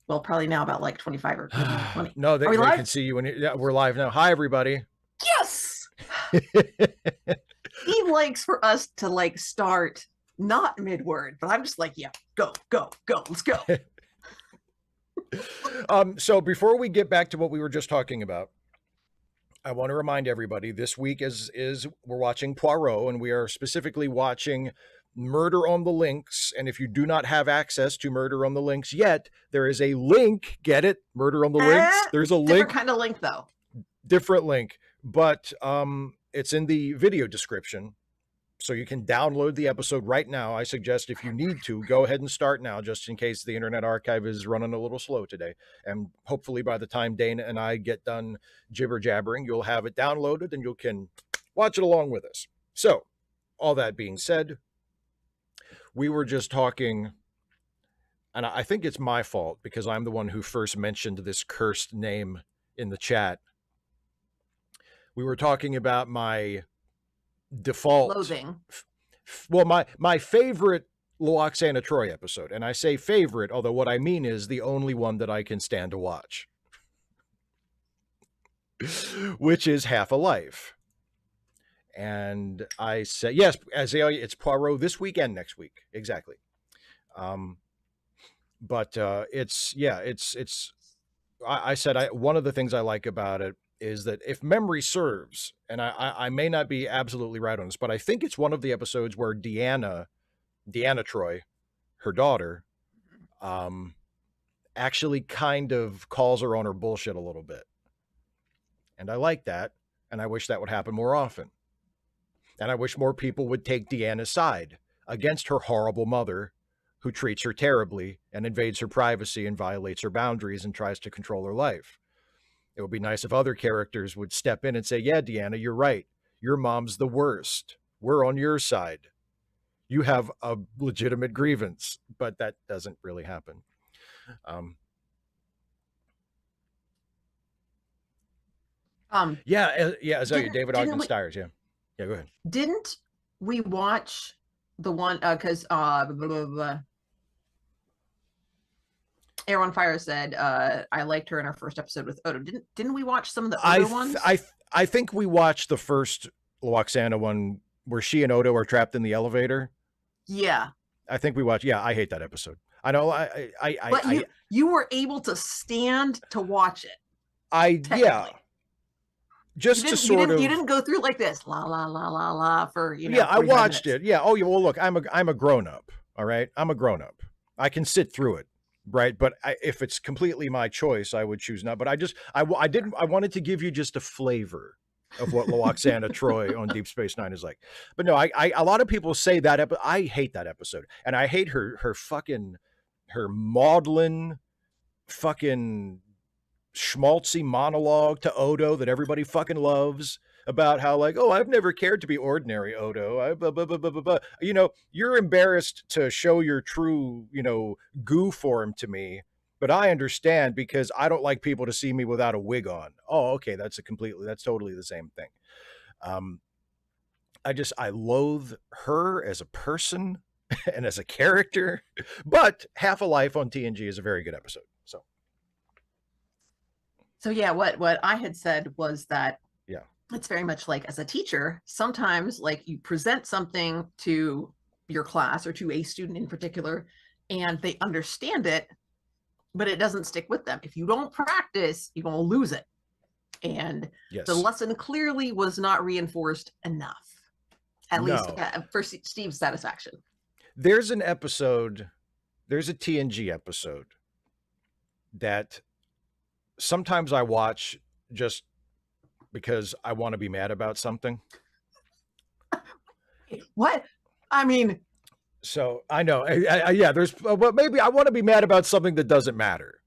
Well, probably now about like 25 or maybe 20. No, Are we they live? can see you. Yeah, we're live now. Hi, everybody. Yes! Steve likes for us to like start not mid-word, but I'm just like, yeah, go, let's go. So before we get back to what we were just talking about, I want to remind everybody this week is we're watching Poirot, and we are specifically watching Murder on the Links. And if you do not have access to Murder on the Links yet, there is a link. Get it? Murder on the Links. There's a different link. kind of link though. Different link, but it's in the video description. So you can download the episode right now. I suggest if you need to, go ahead and start now, just in case the Internet Archive is running a little slow today. And hopefully by the time Dana and I get done jibber jabbering, you'll have it downloaded and you can watch it along with us. So all that being said, we were just talking, and I think it's my fault because I'm the one who first mentioned this cursed name in the chat. We were talking about my default loathing. Well, my favorite Lwaxana Troi episode, and I say favorite, although what I mean is the only one that I can stand to watch, which is Half a Life. And I said, yes, Azalea, it's Poirot this week and next week. Exactly. But I said, one of the things I like about it is that if memory serves, and I may not be absolutely right on this, but I think it's one of the episodes where Deanna Troi, her daughter, actually kind of calls her on her bullshit a little bit. And I like that. And I wish that would happen more often. And I wish more people would take Deanna's side against her horrible mother, who treats her terribly and invades her privacy and violates her boundaries and tries to control her life. It would be nice if other characters would step in and say, yeah, Deanna, you're right. Your mom's the worst. We're on your side. You have a legitimate grievance, but that doesn't really happen. David Ogden Stiers. Yeah, go ahead. Didn't we watch the one, because Air on Fire said, I liked her in our first episode with Odo. Didn't we watch some of the Odo ones? I think we watched the first Lwaxana one where she and Odo are trapped in the elevator. Yeah. I think we watched. Yeah, I hate that episode. I know. But you were able to stand to watch it. Just to sort of. You didn't go through like this, la la la la la, for Yeah, I watched it. Yeah. Oh, yeah. Well, look, I'm a grown up. All right, I'm a grown up. I can sit through it. Right. But if it's completely my choice, I would choose not. But I wanted to give you just a flavor of what Lwaxana Troi on Deep Space Nine is like. But no, a lot of people say that I hate that episode. And I hate her maudlin fucking schmaltzy monologue to Odo that everybody fucking loves about how like, oh, I've never cared to be ordinary, Odo. You're embarrassed to show your true, goo form to me, but I understand because I don't like people to see me without a wig on. Oh, okay, that's totally the same thing. I loathe her as a person and as a character, but Half a Life on TNG is a very good episode. So yeah, what I had said was that yeah, it's very much like as a teacher, sometimes like you present something to your class or to a student in particular, and they understand it, but it doesn't stick with them. If you don't practice, you're going to lose it. And yes, the lesson clearly was not reinforced enough, at least for Steve's satisfaction. There's a TNG episode that sometimes I watch just because I want to be mad about something. What? I mean, so I know, but maybe I want to be mad about something that doesn't matter.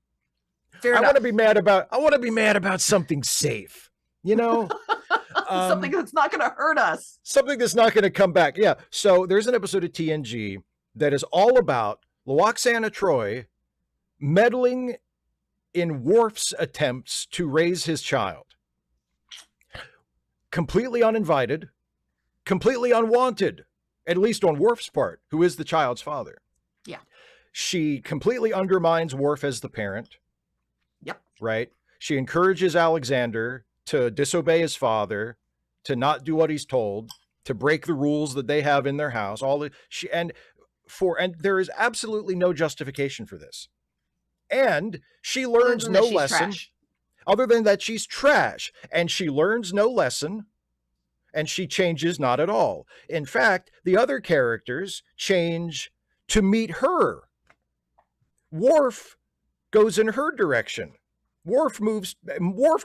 I want to be mad about something safe, something that's not going to hurt us, something that's not going to come back. Yeah. So there's an episode of TNG that is all about Lwaxana Troi meddling in Worf's attempts to raise his child. Completely uninvited, completely unwanted, at least on Worf's part, who is the child's father. Yeah. She completely undermines Worf as the parent. Yep. Right? She encourages Alexander to disobey his father, to not do what he's told, to break the rules that they have in their house. And there is absolutely no justification for this. And she learns no lesson. Trash. Other than that, she's trash. And she learns no lesson. And she changes not at all. In fact, the other characters change to meet her. Worf goes in her direction. Worf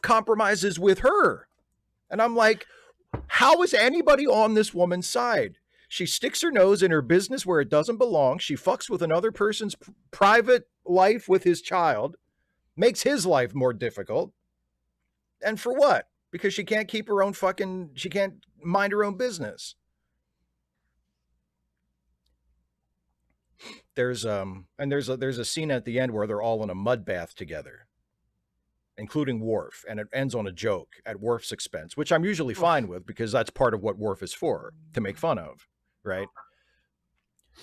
compromises with her. And I'm like, how is anybody on this woman's side? She sticks her nose in her business where it doesn't belong. She fucks with another person's private life with his child, makes his life more difficult. And for what? Because she can't keep her own she can't mind her own business. There's a scene at the end where they're all in a mud bath together, including Worf, and it ends on a joke at Worf's expense, which I'm usually fine with because that's part of what Worf is for, to make fun of, right?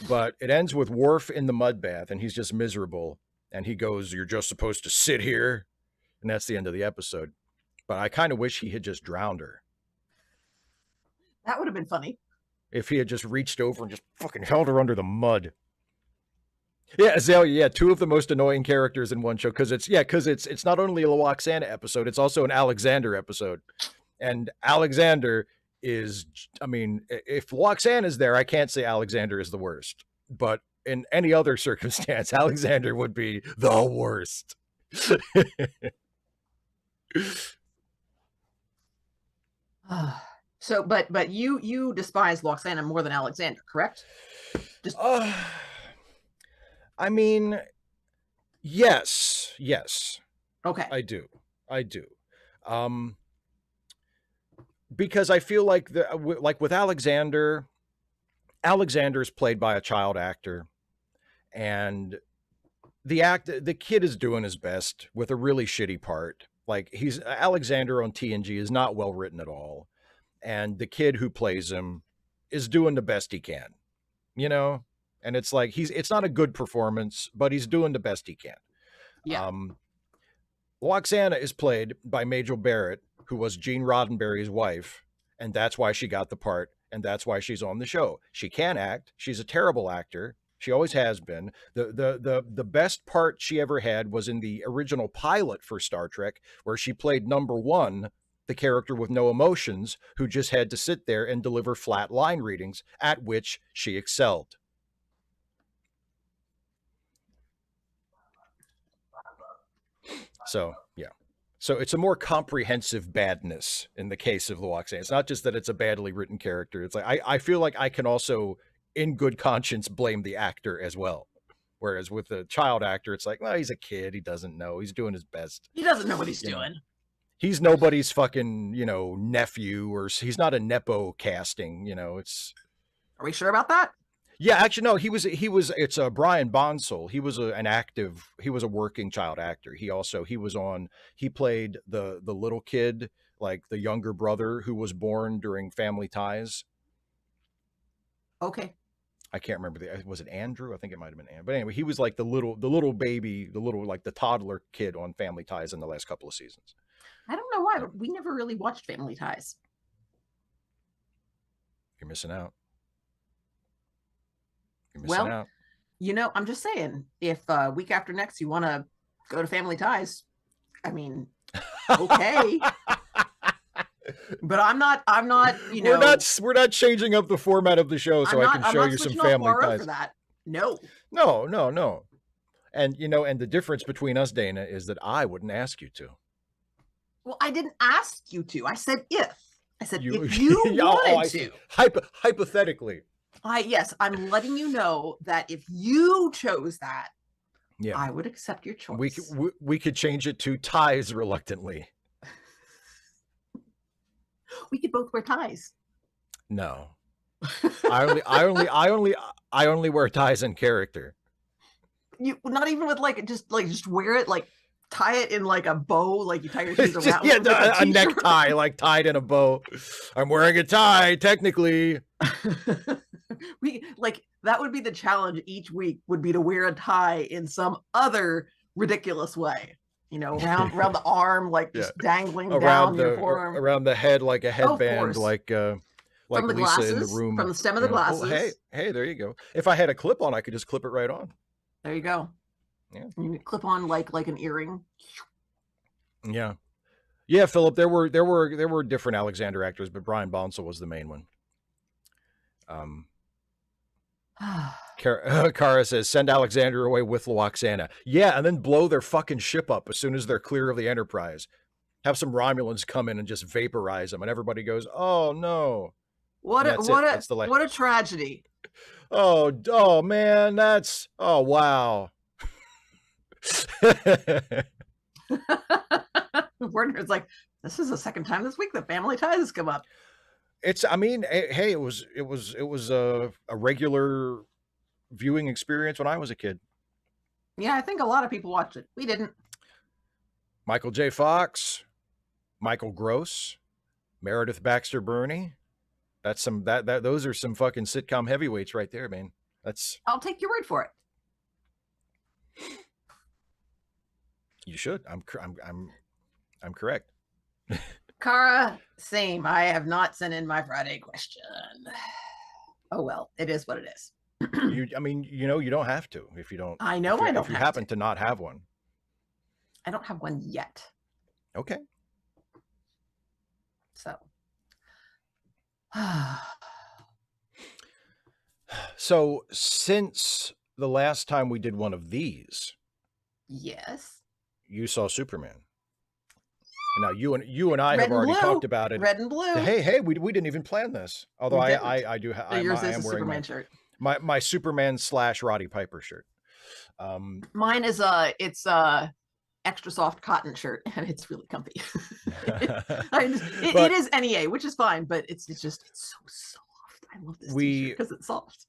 But it ends with Worf in the mud bath, and he's just miserable, and he goes, "You're just supposed to sit here," and that's the end of the episode. But I kind of wish he had just drowned her. That would have been funny. If he had just reached over and just fucking held her under the mud. Yeah, Azalea, yeah, two of the most annoying characters in one show, because it's not only a Lwaxana episode, it's also an Alexander episode. And Alexander is, I mean, if Lwaxana is there, I can't say Alexander is the worst. But in any other circumstance, Alexander would be the worst. So, but you despise Lwaxana more than Alexander, correct? Just I mean, yes. Okay. I do. Because I feel like with Alexander's played by a child actor, and the kid is doing his best with a really shitty part. Like, Alexander on TNG is not well written at all. And the kid who plays him is doing the best he can, and it's like, it's not a good performance, but he's doing the best he can. Yeah. Lwaxana is played by Majel Barrett, who was Gene Roddenberry's wife, and that's why she got the part, and that's why she's on the show. She can act. She's a terrible actor. She always has been. The best part she ever had was in the original pilot for Star Trek, where she played number one, the character with no emotions, who just had to sit there and deliver flat line readings, at which she excelled. So, yeah. So it's a more comprehensive badness in the case of Lwaxana. It's not just that it's a badly written character. It's like, I feel like I can also, in good conscience, blame the actor as well. Whereas with the child actor, it's like, well, he's a kid. He doesn't know. He's doing his best. He doesn't know what he's doing. He's nobody's fucking, nephew, or he's not a Nepo casting, Are we sure about that? Yeah, actually, no, it's Brian Bonsall. He was a working child actor. He played the little kid, like the younger brother who was born during Family Ties. Okay. I can't remember was it Andrew? I think it might've been Andrew. But anyway, he was like the little baby, like the toddler kid on Family Ties in the last couple of seasons. I don't know why, but we never really watched Family Ties. You're missing out. Well, I'm just saying, if week after next you want to go to Family Ties, I mean, okay. But I'm not, we're not changing up the format of the show so I can show you some Family Ties. For that. No. And and the difference between us, Dana, is that I wouldn't ask you to. Well, I didn't ask you to. I said if. I said if you wanted to. Hypothetically. Yes, I'm letting you know that if you chose that, yeah, I would accept your choice. We could change it to ties reluctantly. We could both wear ties. No, I only wear ties in character. You not even with just wear it, like tie it in like a bow, like you tie your shoes around. Yeah, a necktie like tied in a bow. I'm wearing a tie technically. We like that would be the challenge each week, would be to wear a tie in some other ridiculous way. Around the arm, like just dangling down your forearm. around the head like a Oh, of headband, course. like From the Lisa in the glasses, room. from the stem of the glasses. Oh, hey, there you go. If I had a clip on, I could just clip it right on. There you go. Yeah. You clip on like an earring. Yeah. Yeah, Philip, there were different Alexander actors, but Brian Bonsall was the main one. Kara says, send Alexander away with Lwaxana. Yeah, and then blow their fucking ship up as soon as they're clear of the Enterprise. Have some Romulans come in and just vaporize them, and everybody goes, "Oh no!" What a tragedy! Oh man, oh wow. Werner's like, this is the second time this week that family ties has come up. I mean, hey, it was a regular viewing experience when I was a kid. Yeah, I think a lot of people watched it. We didn't. Michael J. Fox, Michael Gross, Meredith Baxter Birney. That's those are some fucking sitcom heavyweights right there, man. I'll take your word for it. You should. I'm correct. Kara, same. I have not sent in my Friday question. Oh well, it is what it is. You don't have to if you don't. I know I don't. If you happen to not have one. I don't have one yet. Okay. So. So since the last time we did one of these, yes, you saw Superman. Now you and I have already talked about it. Red and blue. Hey, we didn't even plan this. Although I do have. Yours is a Superman wearing shirt. My Superman / Roddy Piper shirt. Mine is it's extra soft cotton shirt, and it's really comfy. It is NEA, which is fine, but it's so soft. I love this t-shirt because it's soft.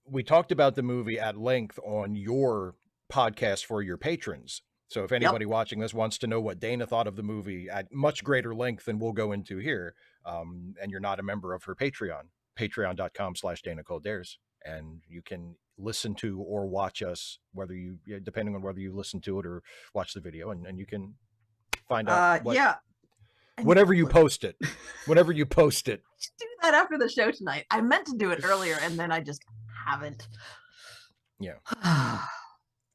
We talked about the movie at length on your podcast for your patrons. So if anybody watching this wants to know what Dana thought of the movie at much greater length than we'll go into here, and you're not a member of her Patreon, patreon.com/DanaColeDares, and you can listen to or watch us, depending on whether you listen to it or watch the video, and you can find out whenever you post it. Whenever you post it. Do that after the show tonight. I meant to do it earlier, and then I just haven't. Yeah.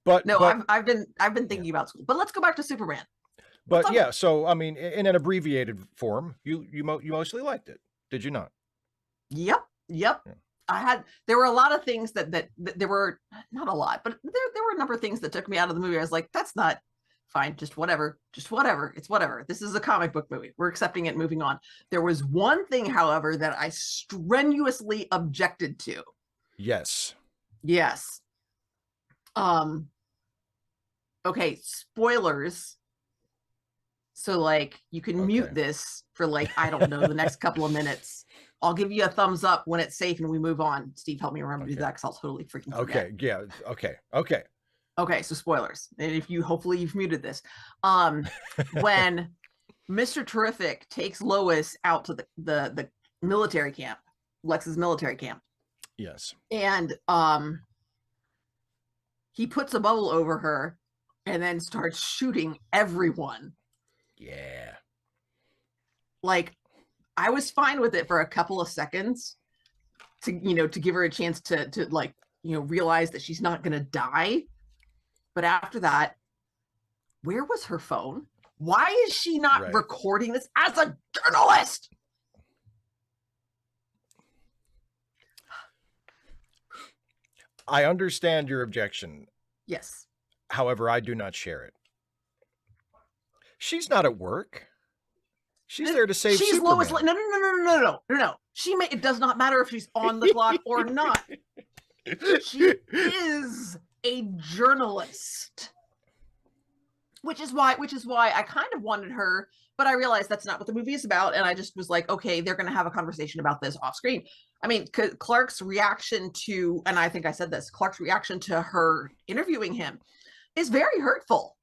But I've been thinking about school. But let's go back to Superman. But yeah, so I mean, in an abbreviated form, you mostly liked it, did you not? Yep. Yeah. There were a lot of things that there were, not a lot, but there were a number of things that took me out of the movie. I was like, that's not fine. Just whatever. It's whatever. This is a comic book movie. We're accepting it, moving on. There was one thing, however, that I strenuously objected to. Yes. Okay, spoilers. So like you can mute this for like, I don't know, the next couple of minutes. I'll give you a thumbs up when it's safe and we move on. Steve, help me remember to do that because I'll totally freaking forget. Okay, yeah, okay. Okay, so spoilers. And hopefully you've muted this. When Mr. Terrific takes Lois out to the military camp, Lex's military camp. Yes. And he puts a bubble over her and then starts shooting everyone. Yeah. Like, I was fine with it for a couple of seconds to give her a chance to realize that she's not going to die. But after that, where was her phone? Why is she not recording this as a journalist? I understand your objection. Yes. However, I do not share it. She's not at work. She's there to save Superman. Lois Lane. No. It does not matter if she's on the clock or not. She is a journalist. Which is why I kind of wanted her, but I realized that's not what the movie is about, and I just was like, okay, they're going to have a conversation about this off screen. I mean, Clark's reaction to, and I think I said this, Clark's reaction to her interviewing him is very hurtful.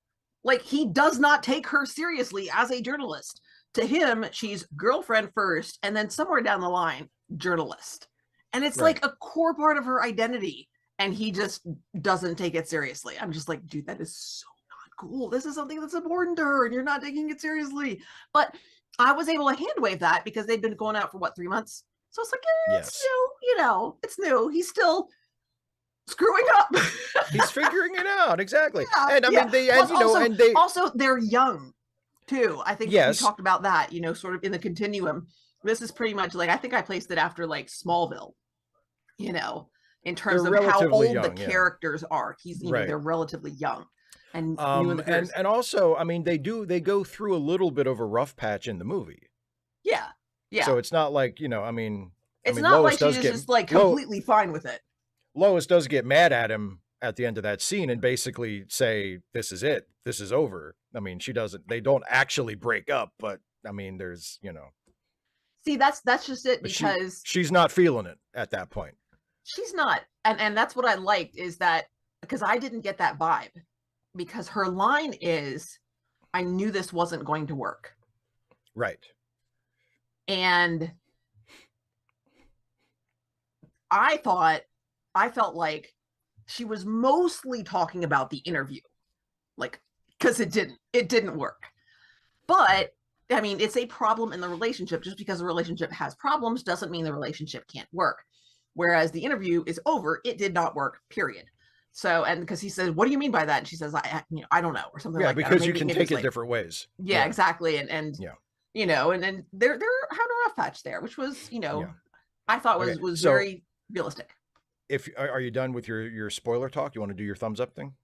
Like, he does not take her seriously as a journalist. To him, she's girlfriend first, and then somewhere down the line, journalist. And it's Right. like a core part of her identity. And he just doesn't take it seriously. I'm just like, dude, that is so not cool. This is something that's important to her and you're not taking it seriously. But I was able to hand wave that because they'd been going out for what, 3 months? So it's like, it's Yes. new, it's new. He's still screwing up. He's figuring it out. Exactly. Yeah, And I yeah. mean, they, Plus, and, you know, and they, also they're young too. I think we yes, talked about that, sort of in the continuum. This is pretty much like, I think I placed it after like Smallville, in they're terms of how relatively old the young. Yeah. characters are. Right. They're relatively young and new in the And, careers. and also, I mean, they go through a little bit of a rough patch in the movie. Yeah. Yeah. So it's not like, I mean, It's not Lois like she's does get, just like completely fine with it. Lois does get mad at him at the end of that scene and basically say, this is it. This is over. I mean, they don't actually break up, but I mean, there's, See, that's just it, because she's not feeling it at that point. she's not. And that's what I liked, is that because I didn't get that vibe, because her line is, I knew this wasn't going to work. Right. And I felt like she was mostly talking about the interview, like, because it didn't work. But I mean, it's a problem in the relationship. Just because the relationship has problems doesn't mean the relationship can't work. Whereas the interview is over, it did not work, period. So, and because he says, what do you mean by that? And she says, I don't know, or something like that. Yeah, because you can take it different ways. Yeah, exactly. And yeah. And then they're having a rough patch there, which was, I thought was very realistic. Are you done with your spoiler talk? You want to do your thumbs up thing?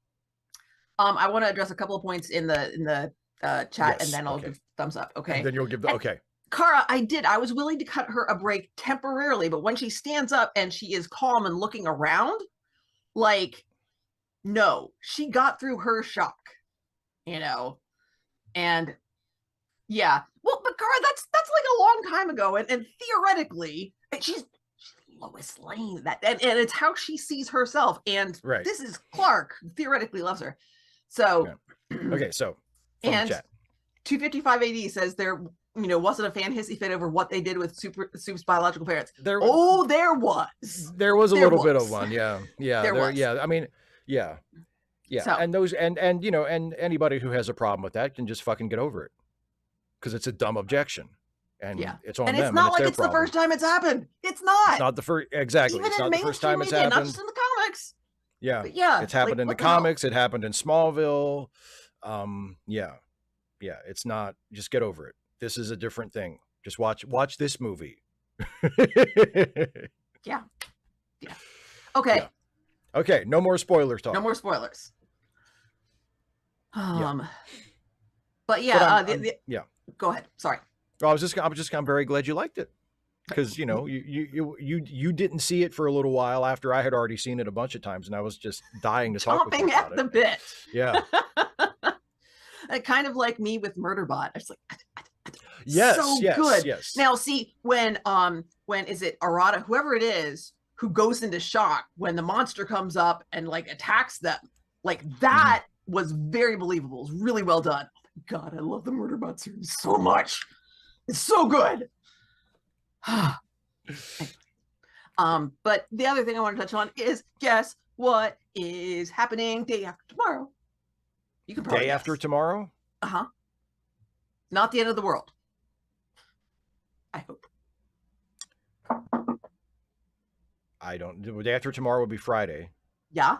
I want to address a couple of points in the chat, yes, and then I'll give thumbs up. Okay. And then you'll give okay. Kara, I was willing to cut her a break temporarily, but when she stands up and she is calm and looking around, like, no, she got through her shock, and yeah. Well, but Kara, that's like a long time ago, and theoretically, she's Lois Lane, and it's how she sees herself, and this is Clark, who theoretically loves her. So okay, so and chat. 255 AD says there wasn't a fan hissy fit over what they did with Soup's biological parents. There was a little bit of one. Yeah I mean, yeah so, and those and anybody who has a problem with that can just fucking get over it, because it's a dumb objection. And it's on them. And it's not like it's the first time it's happened. It's not. It's not the first. Exactly. Even it's not the first time it's happened. Not just in the comics. Yeah. But yeah. It's happened in the comics. It happened in Smallville. Yeah. It's not. Just get over it. This is a different thing. Just watch this movie. Yeah. Okay. Yeah. Okay. No more spoilers talk. No more spoilers. But yeah. Yeah. Go ahead. Sorry. I was just I'm very glad you liked it, because you didn't see it for a little while after I had already seen it a bunch of times, and I was just dying to talk with you about at the bit. Yeah. Kind of like me with Murderbot. I was like, yes, so good. Yes. Now see, when is it Arata, whoever it is, who goes into shock when the monster comes up and like attacks them, like that was very believable. It was really well done. Oh my God, I love the Murderbot series so much. It's so good. But the other thing I want to touch on is, guess what is happening day after tomorrow? You can probably day after tomorrow? Uh-huh. Not the end of the world. I hope. I don't. The day after tomorrow will be Friday. Yeah.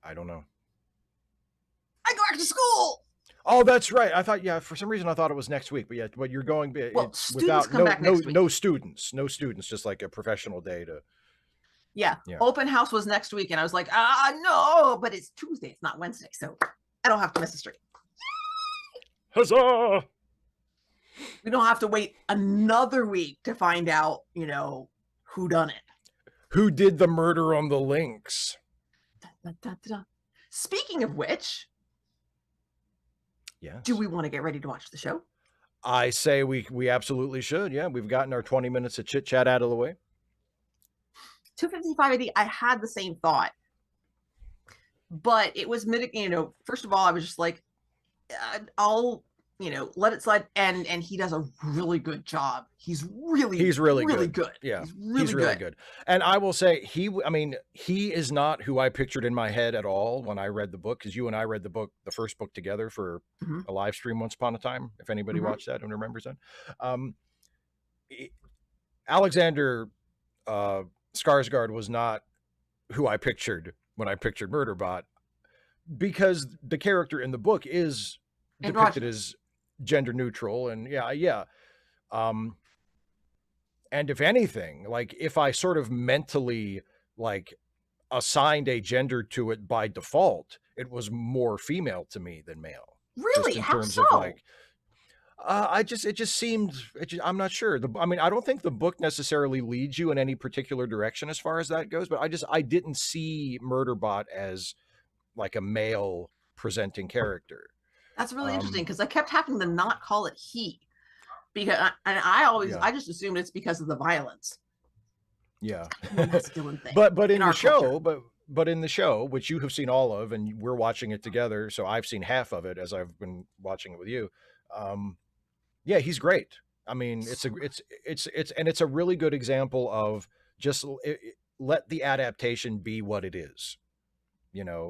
I don't know. I go back to school. Oh, that's right. I thought, for some reason I thought it was next week, but but you're going. Well, it's without no students, just like a professional day to. Yeah. Open house was next week, and I was like, no, but it's Tuesday, it's not Wednesday, so I don't have to miss a street. Huzzah! We don't have to wait another week to find out, who done it. Who did the murder on the links? Da, da, da, da. Speaking of which. Yes. Do we want to get ready to watch the show? I say we absolutely should. Yeah, we've gotten our 20 minutes of chit chat out of the way. 255 AD, I had the same thought, but it was first of all, I was just like, I'll let it slide. And he does a really good job. He's really really good. Yeah, He's really good. And I will say he is not who I pictured in my head at all when I read the book, because you and I read the first book together for Mhm. a live stream once upon a time, if anybody Mhm. watched that and remembers that. Alexander Skarsgård was not who I pictured when I pictured Murderbot, because the character in the book is depicted as gender neutral, and and if anything, like, if I sort of mentally, like, assigned a gender to it by default, it was more female to me than male. Just Really? in How terms of, so? like, it just seemed, I'm not sure. I mean, I don't think the book necessarily leads you in any particular direction as far as that goes, but I didn't see Murderbot as like a male presenting character. That's really interesting, because I kept having to not call it he, because I just assumed it's because of the violence. Yeah. Masculine thing. But in our the show, culture. but in the show, which you have seen all of, and we're watching it together, so I've seen half of it as I've been watching it with you. Yeah, he's great. I mean, it's a really good example of just let the adaptation be what it is.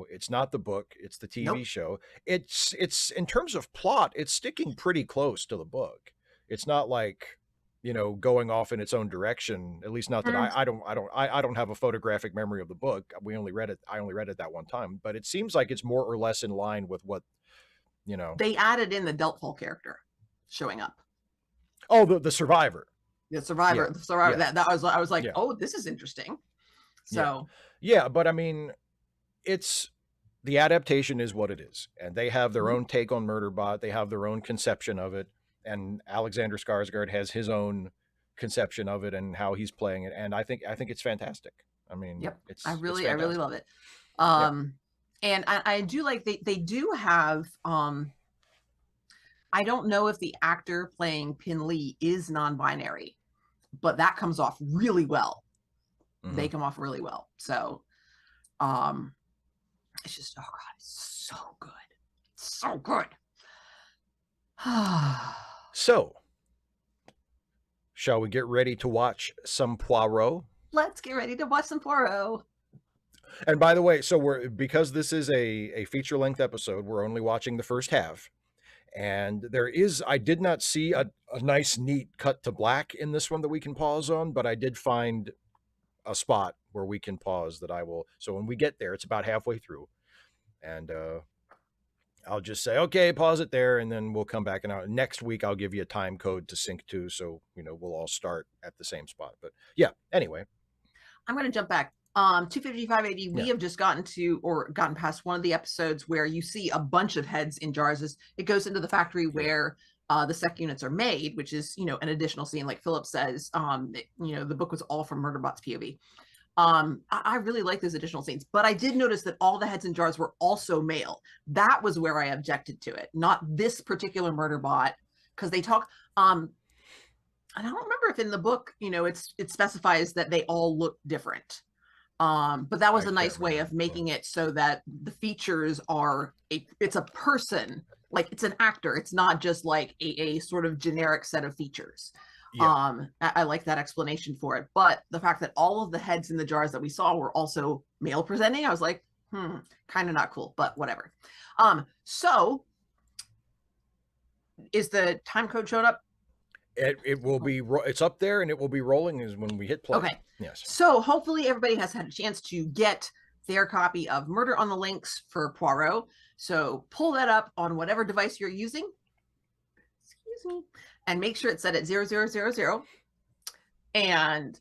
It's not the book, it's the TV Nope. show. It's in terms of plot, it's sticking pretty close to the book. It's not like, going off in its own direction. At least not that I don't have a photographic memory of the book. I only read it that one time, but it seems like it's more or less in line with what, They added in the Deltfall character showing up. Oh, the survivor. The survivor. Yeah. That was, I was like, Yeah. oh, this is interesting. So yeah, but I mean, the adaptation is what it is, and they have their own take on Murderbot. They have their own conception of it, and Alexander Skarsgård has his own conception of it and how he's playing it. And I think it's fantastic. I mean, yep, it's I really fantastic. love it. And I do like they do have I don't know if the actor playing Pin Lee is non-binary, but that comes off really well. They come off really well. So it's just, oh god, it's so good. So good. So, shall we get ready to watch some Poirot? Let's get ready to watch some Poirot. And by the way, so because this is a feature-length episode, we're only watching the first half. And I did not see a nice, neat cut to black in this one that we can pause on, but I did find a spot where we can pause that I will. So when we get there, it's about halfway through. And I'll just say, okay, pause it there, and then we'll come back. And next week, I'll give you a time code to sync to, so we'll all start at the same spot. But yeah, anyway, I'm going to jump back. 255 AD, we have just gotten past one of the episodes where you see a bunch of heads in jars. It goes into the factory where the sec units are made, which is an additional scene. Like Philip says, the book was all from Murderbot's POV. I really like those additional scenes, but I did notice that all the heads in jars were also male. That was where I objected to it, not this particular Murderbot, because they talk. I don't remember if in the book, it specifies that they all look different. But that was a nice way of making it so that the features it's a person, like it's an actor. It's not just like a sort of generic set of features. I like that explanation for it. But the fact that all of the heads in the jars that we saw were also male presenting, I was like, kind of not cool, but whatever. So is the time code showing up? It will be, it's up there, and it will be rolling as when we hit play. Okay. Yes. So hopefully everybody has had a chance to get their copy of Murder on the Links for Poirot. So pull that up on whatever device you're using. Excuse me. And make sure it's set at 0000. And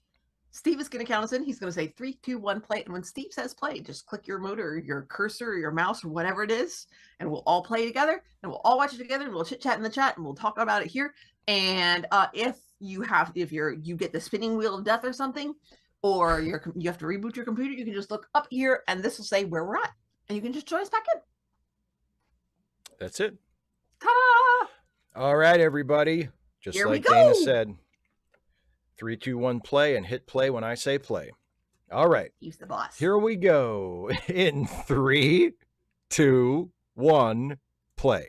Steve is going to count us in. He's going to say 3, 2, 1, play. And when Steve says play, just click your remote or your cursor or your mouse or whatever it is, and we'll all play together, and we'll all watch it together, and we'll chit chat in the chat, and we'll talk about it here. And if you get the spinning wheel of death or something, or you have to reboot your computer, you can just look up here, and this will say where we're at, and you can just join us back in. That's it. Ta-da! All right, everybody. Just Here like Dana said, 3, 2, 1, play, and hit play when I say play. All right. He's the boss. Here we go. In 3, 2, 1, play.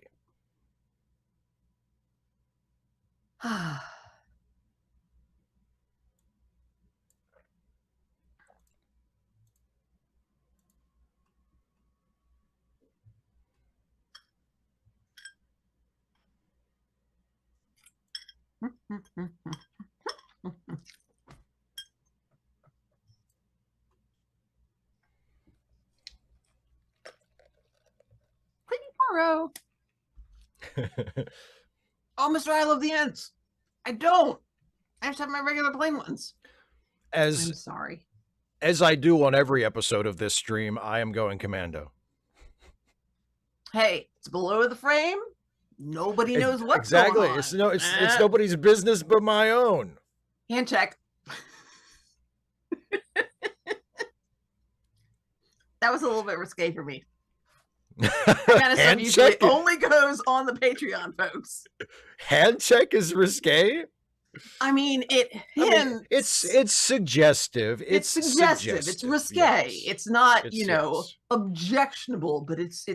Poirot. Oh, Mr. I love the ants. I don't. I have to have my regular plain ones. I'm as sorry. as I do on every episode of this stream, I am going commando. Hey, it's below the frame. Nobody knows what's Exactly. going on. It's nobody's business but my own. Hand check. That was a little bit risque for me. That kind of stuff usually only goes on the Patreon, folks. Hand check is risque. I mean, it's suggestive. It's suggestive. It's risque. Yes. It's not, objectionable, but it's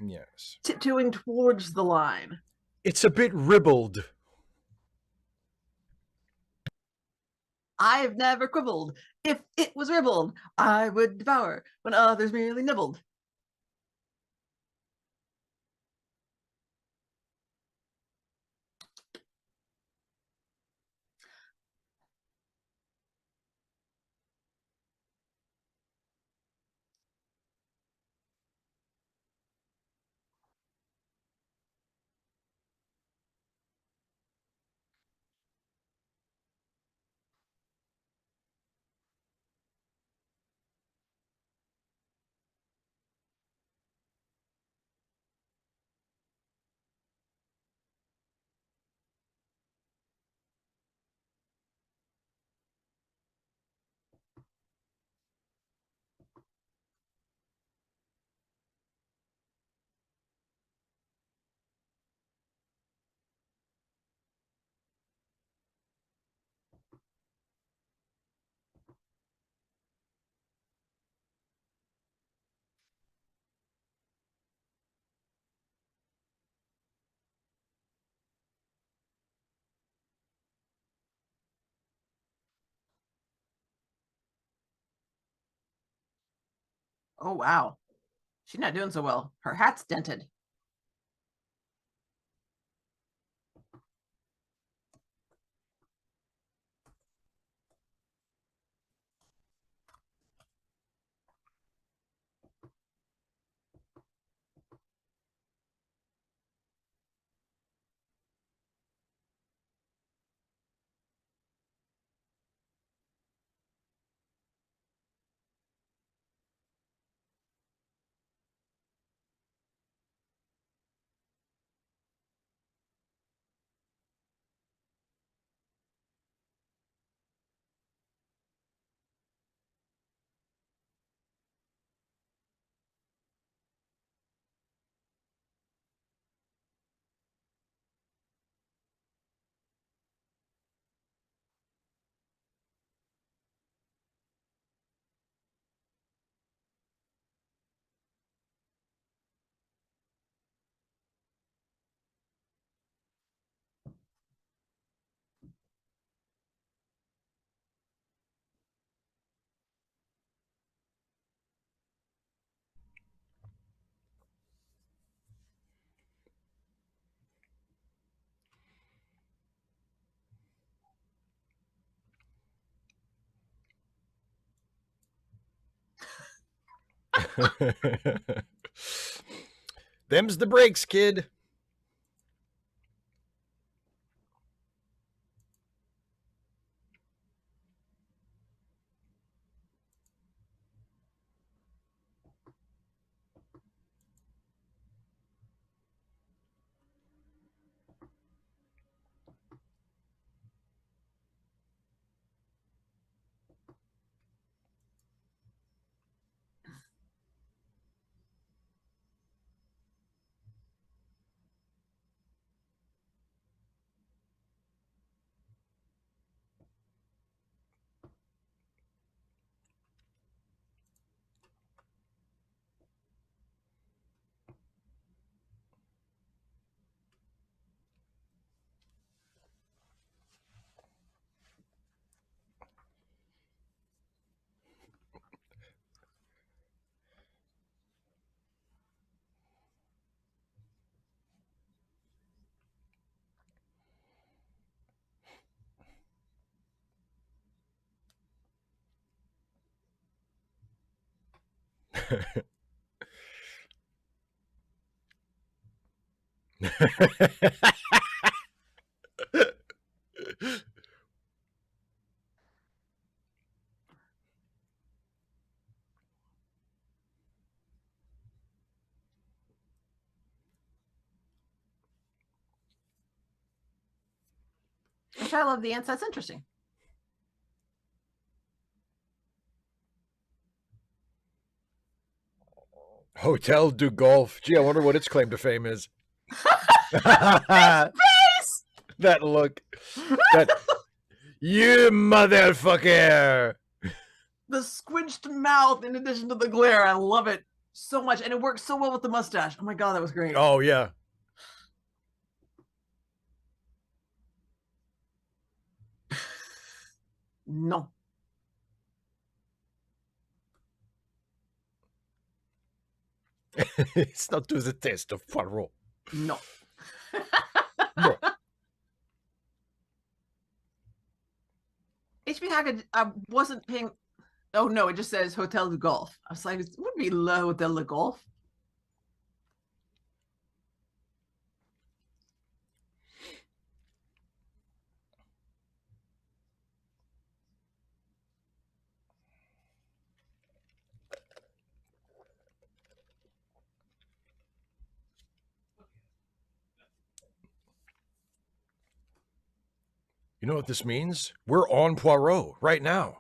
yes, tiptoeing towards the line. It's a bit ribbled. I've never quibbled. If it was ribbled, I would devour when others merely nibbled. Oh, wow. She's not doing so well. Her hat's dented. Them's the breaks, kid. Which I love the ants. That's interesting. Hotel du Golf. Gee, I wonder what its claim to fame is. Face! That look. That you motherfucker. The squinched mouth in addition to the glare. I love it so much. And it works so well with the mustache. Oh my God, that was great. Oh, yeah. No. It's not to the taste of Poirot. No. No. HB Hackett, I wasn't paying. Oh no, it just says Hotel du Golf. I was like, it would be Le Hotel du Golf. You know what this means? We're on Poirot right now.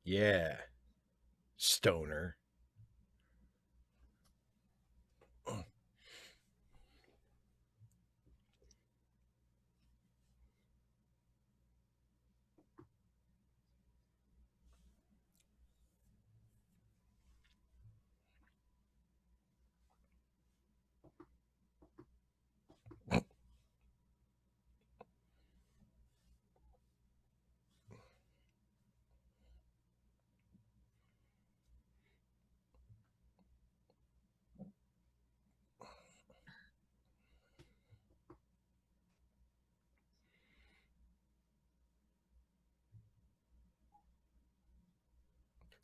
Yeah. Stoner.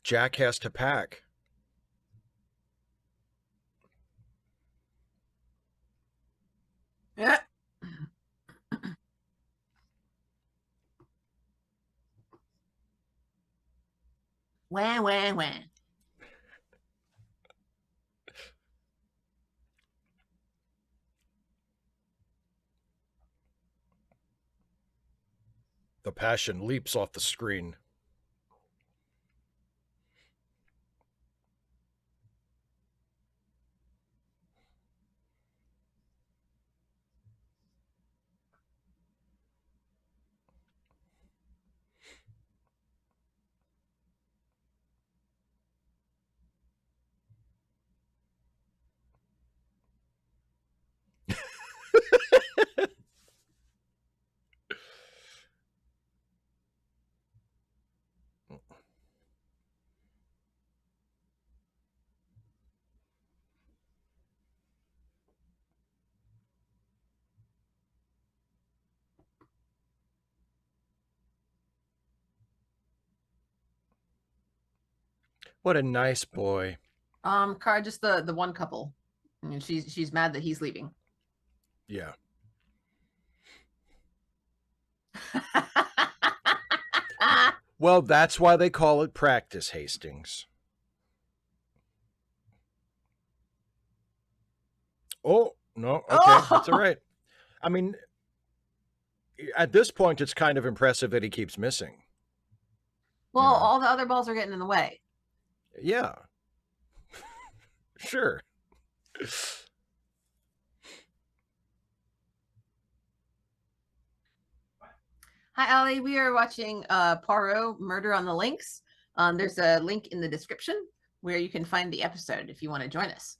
Jack has to pack. Yeah. Wah, wah, wah. The passion leaps off the screen. What a nice boy. Car, just the one couple. And she's mad that he's leaving. Yeah. Well, that's why they call it practice, Hastings. Oh, no. Okay, Oh! that's all right. I mean, at this point, it's kind of impressive that he keeps missing. Well, Yeah. all the other balls are getting in the way. Yeah. Sure. Hi, Ollie. We are watching Poirot Murder on the Links. There's a link in the description where you can find the episode if you want to join us.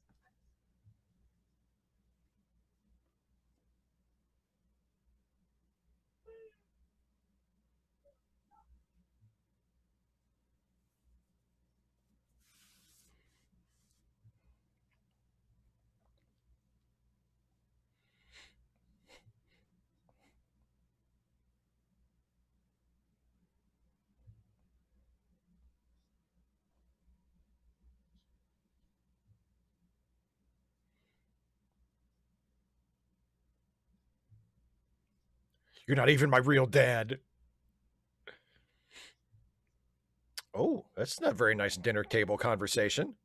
You're not even my real dad. Oh, that's not very nice dinner table conversation.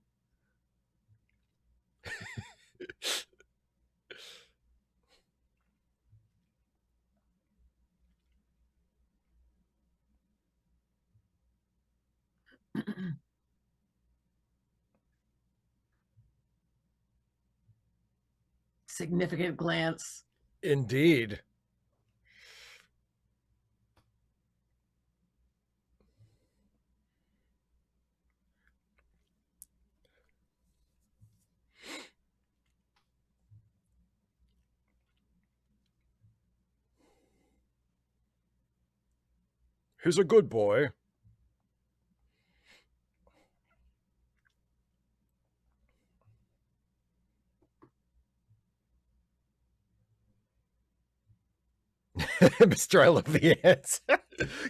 Significant glance. Indeed. He's a good boy. Mr. I love the ants.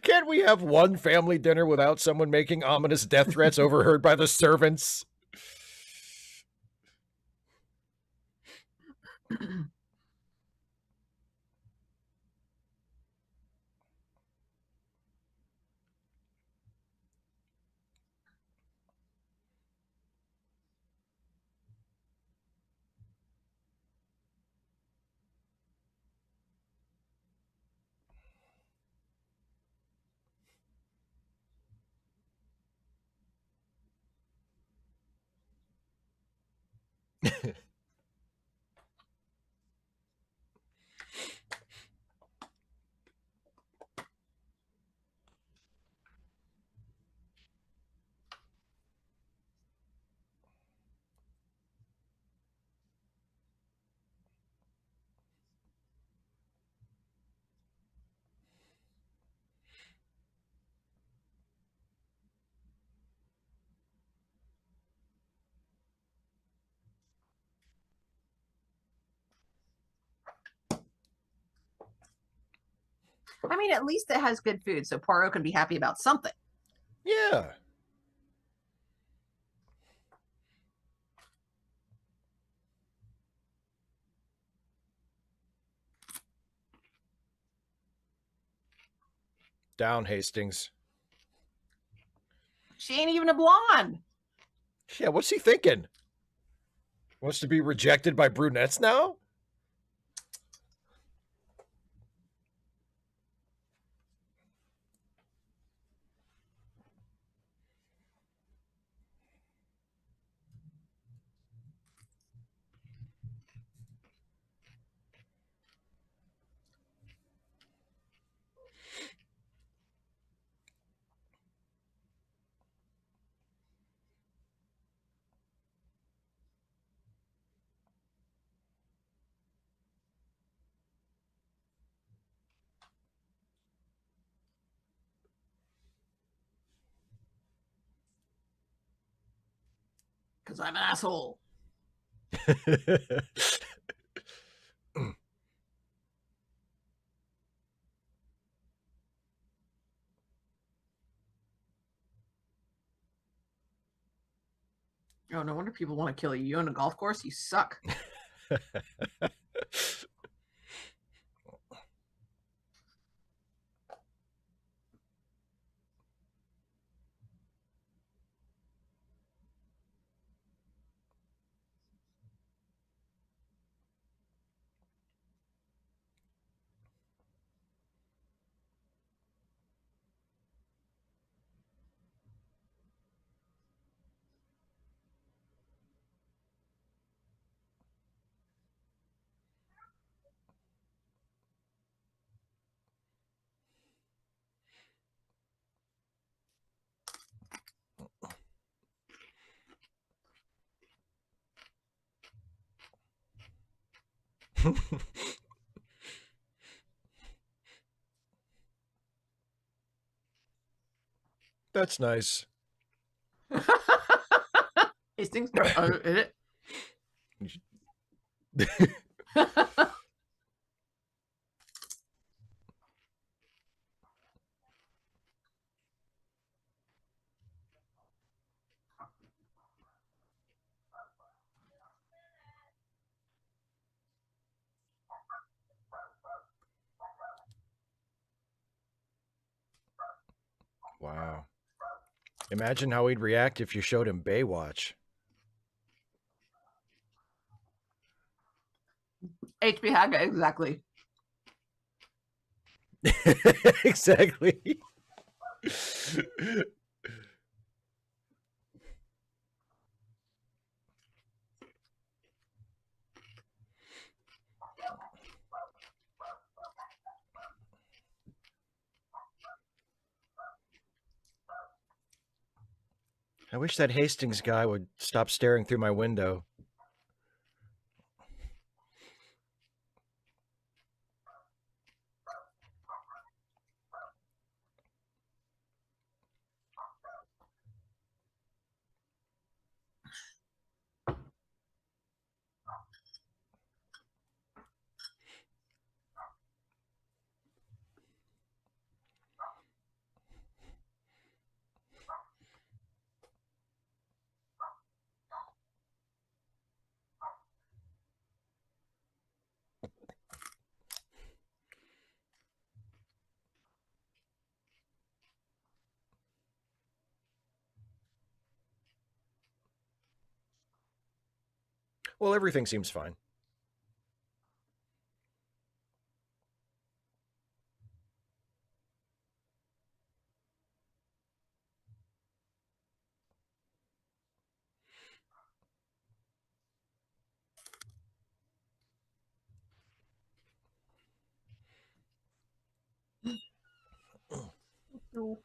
Can't we have one family dinner without someone making ominous death threats overheard by the servants? I mean, at least it has good food, so Poirot can be happy about something. Yeah. Down, Hastings. She ain't even a blonde. Yeah, what's he thinking? Wants to be rejected by brunettes now? Because I'm an asshole. Oh, no wonder people want to kill you. You own a golf course? You suck. That's nice. Hastings, hit it. Wow. Imagine how he'd react if you showed him Baywatch. HB Haga, exactly. Exactly. I wish that Hastings guy would stop staring through my window. Well, everything seems fine. No.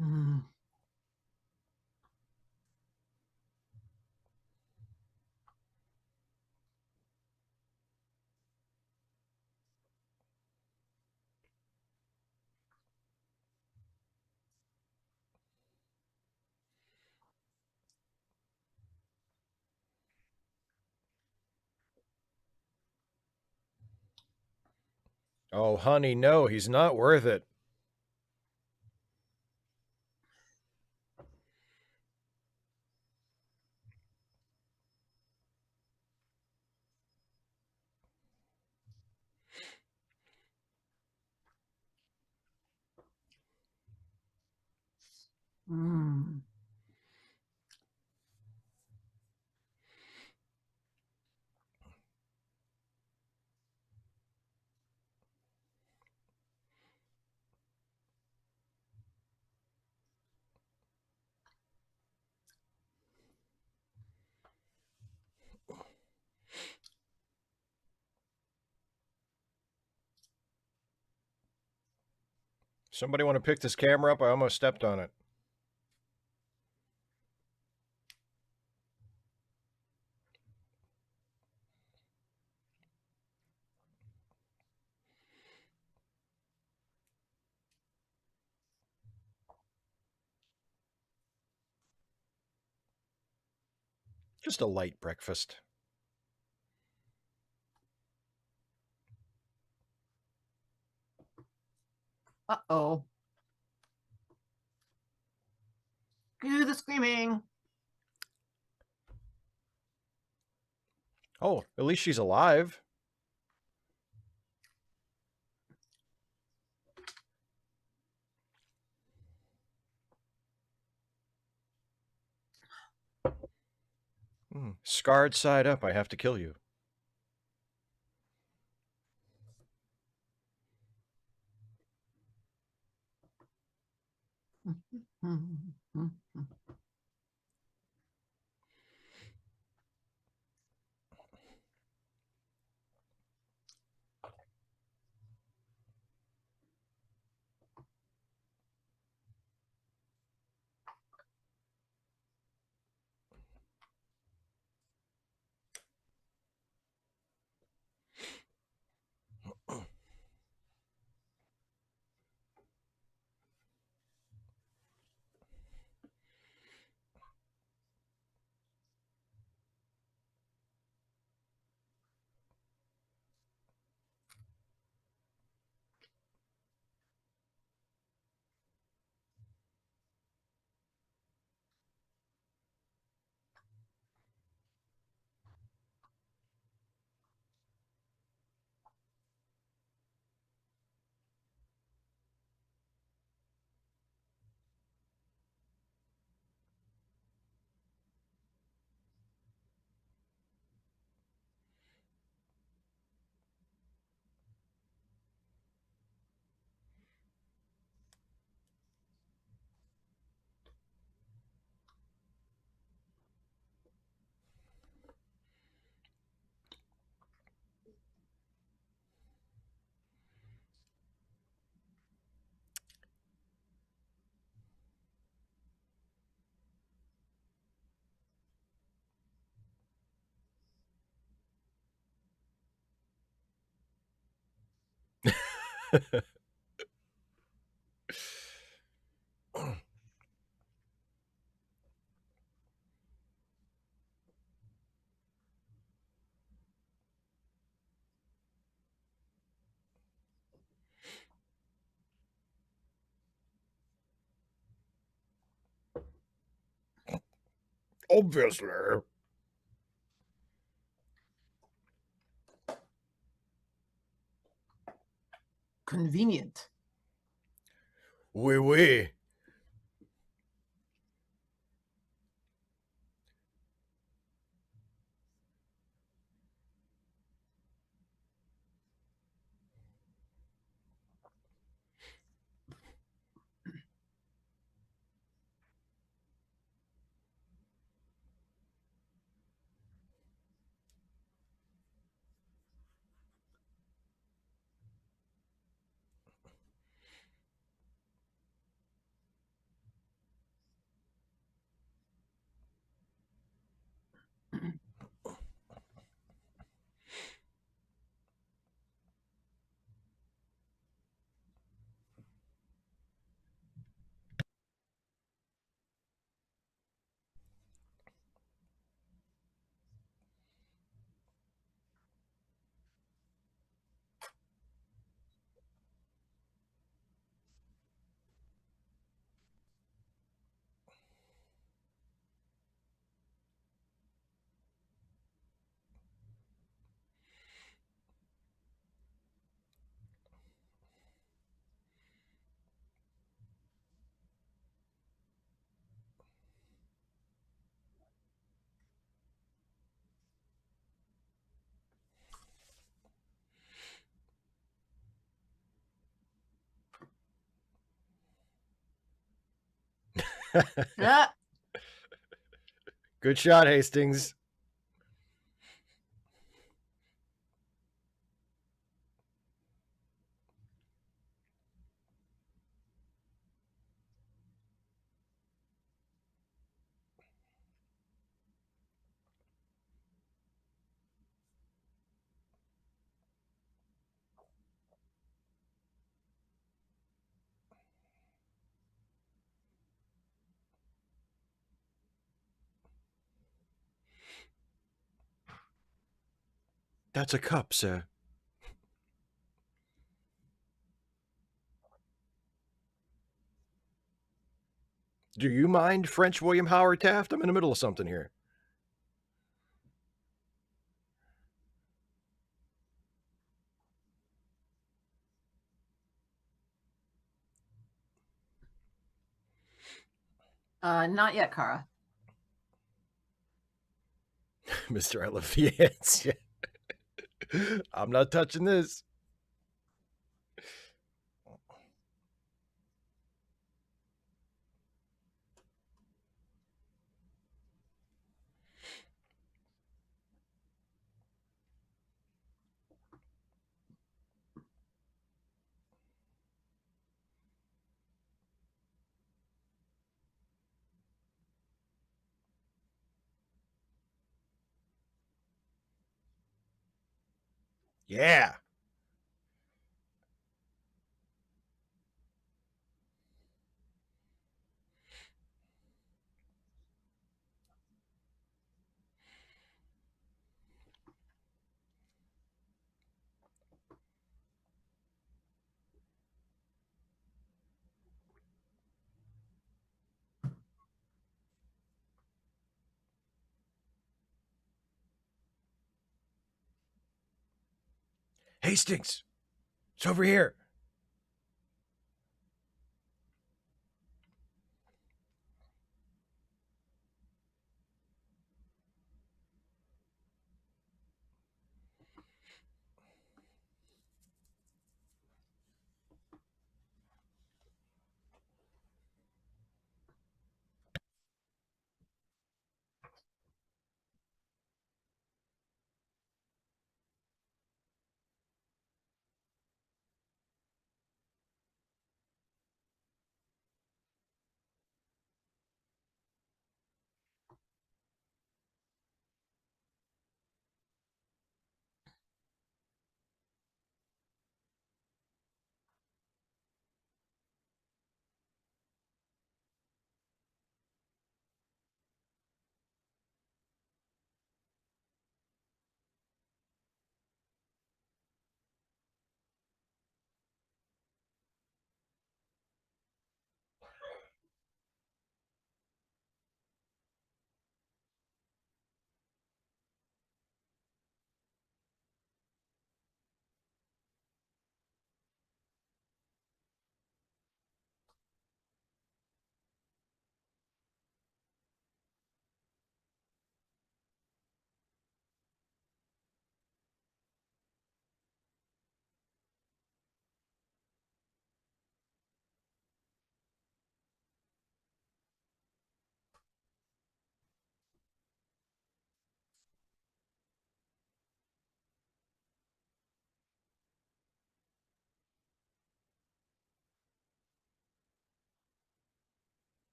Mm. Oh, honey, no, he's not worth it. Mm. Somebody want to pick this camera up? I almost stepped on it. Just a light breakfast. Uh-oh. Do the screaming. Oh, at least she's alive. Scarred side up, I have to kill you. Obviously. Convenient. Oui, oui. Ah, Good shot, Hastings. That's a cup, sir. Do you mind, French William Howard Taft? I'm in the middle of something here. not yet, Kara. Mr. Elephant. I'm not touching this. Yeah. Hastings, it's over here.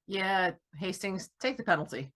Yeah, Hastings, take the penalty.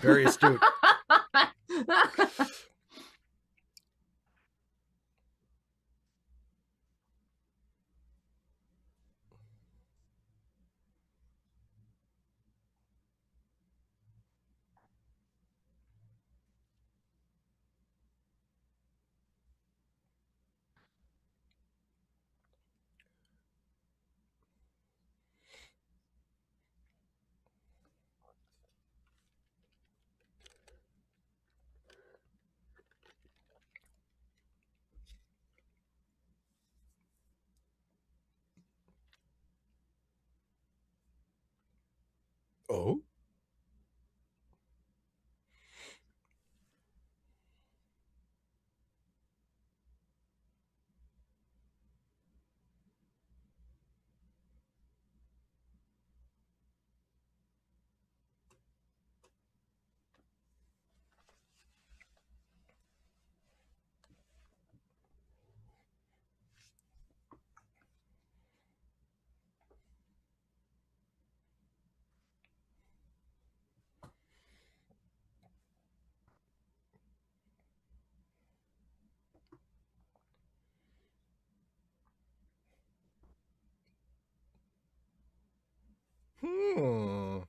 Very astute. Oh. Hmm.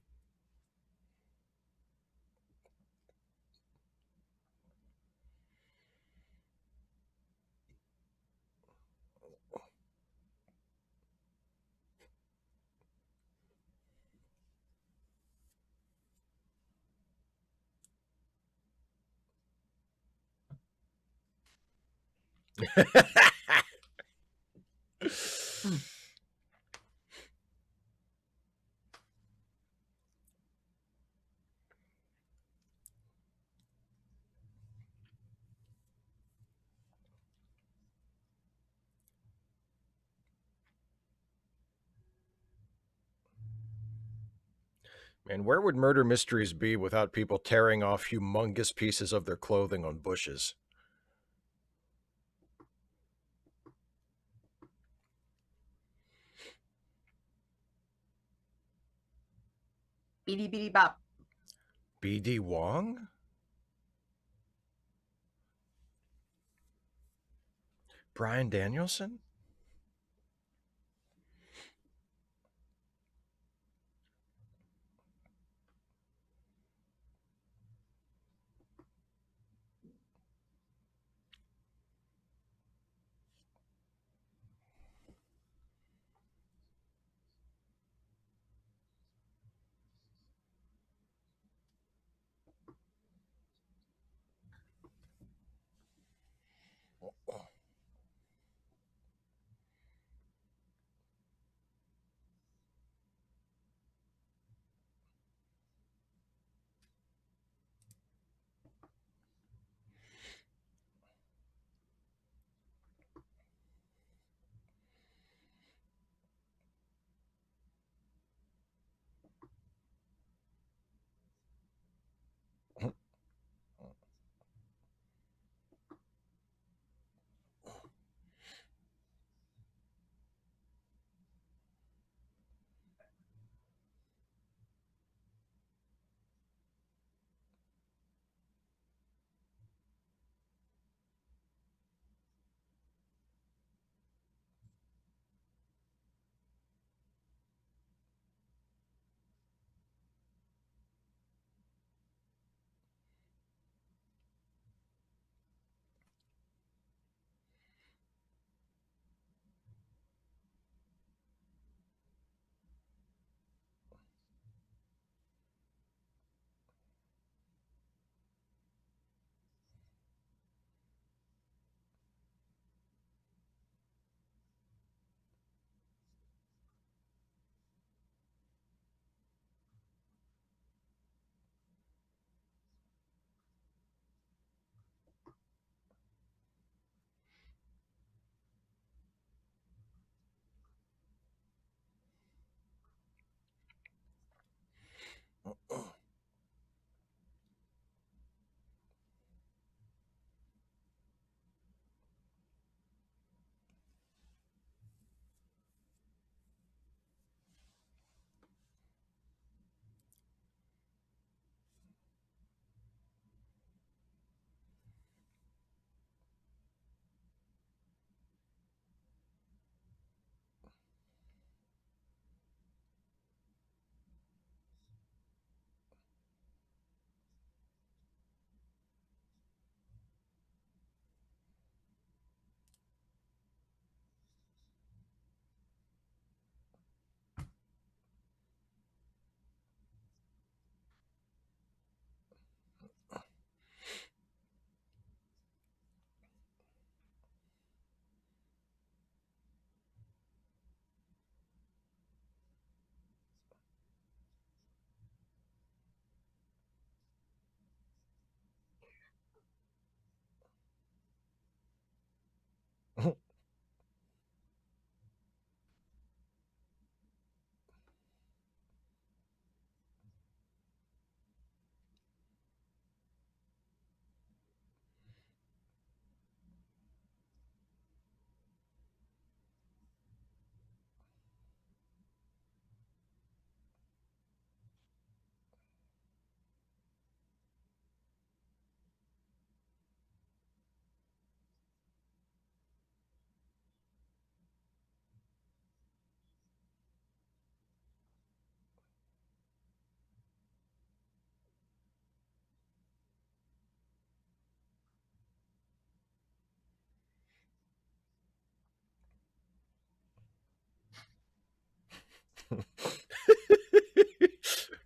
Man, where would murder mysteries be without people tearing off humongous pieces of their clothing on bushes? Beady beady bop. B.D. Wong? Brian Danielson?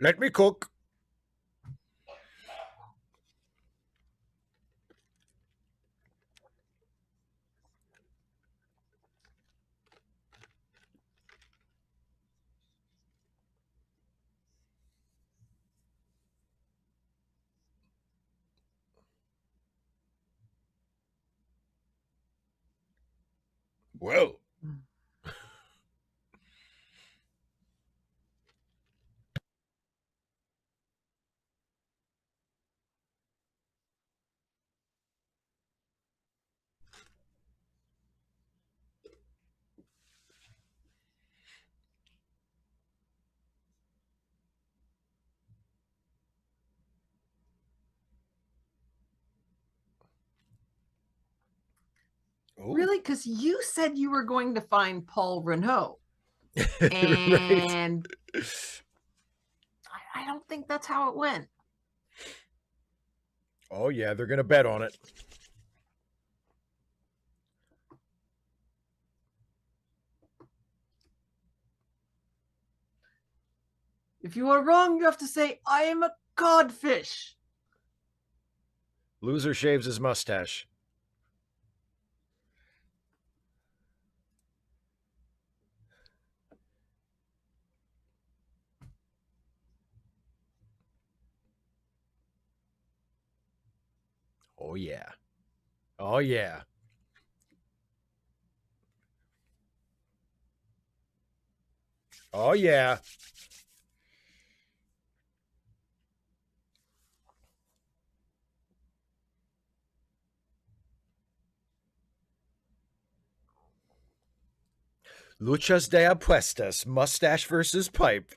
Let me cook. Well, oh, Really? Because you said you were going to find Paul Renault, right. and I don't think that's how it went. Oh yeah, they're gonna bet on it. If you are wrong, you have to say, I am a codfish. Loser shaves his mustache. Oh yeah. Oh yeah. Oh yeah. Luchas de apuestas. Mustache versus pipe.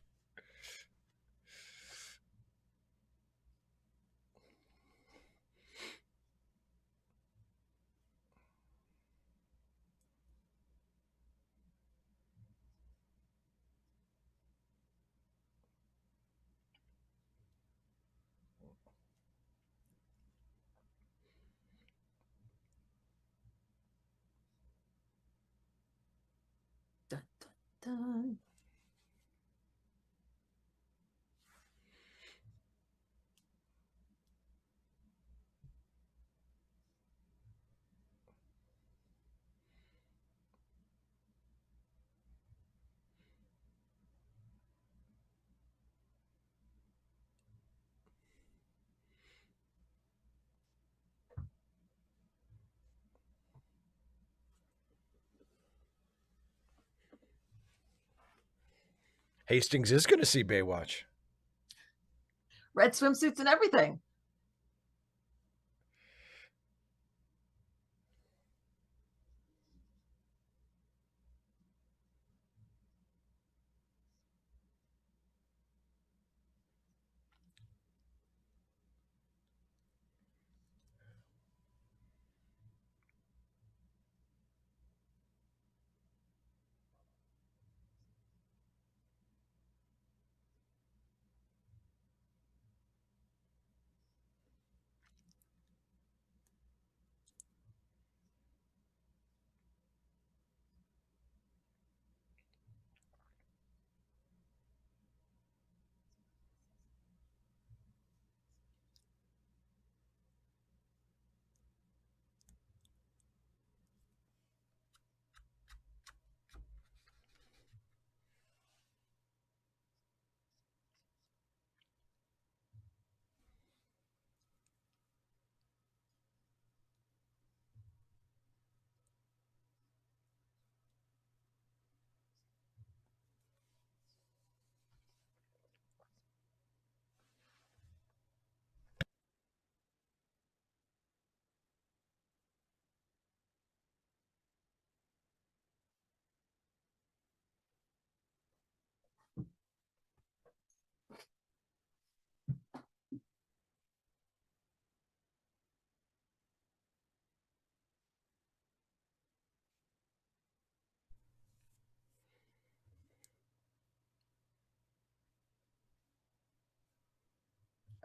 Dun, dun, dun. Hastings is gonna see Baywatch. Red swimsuits and everything.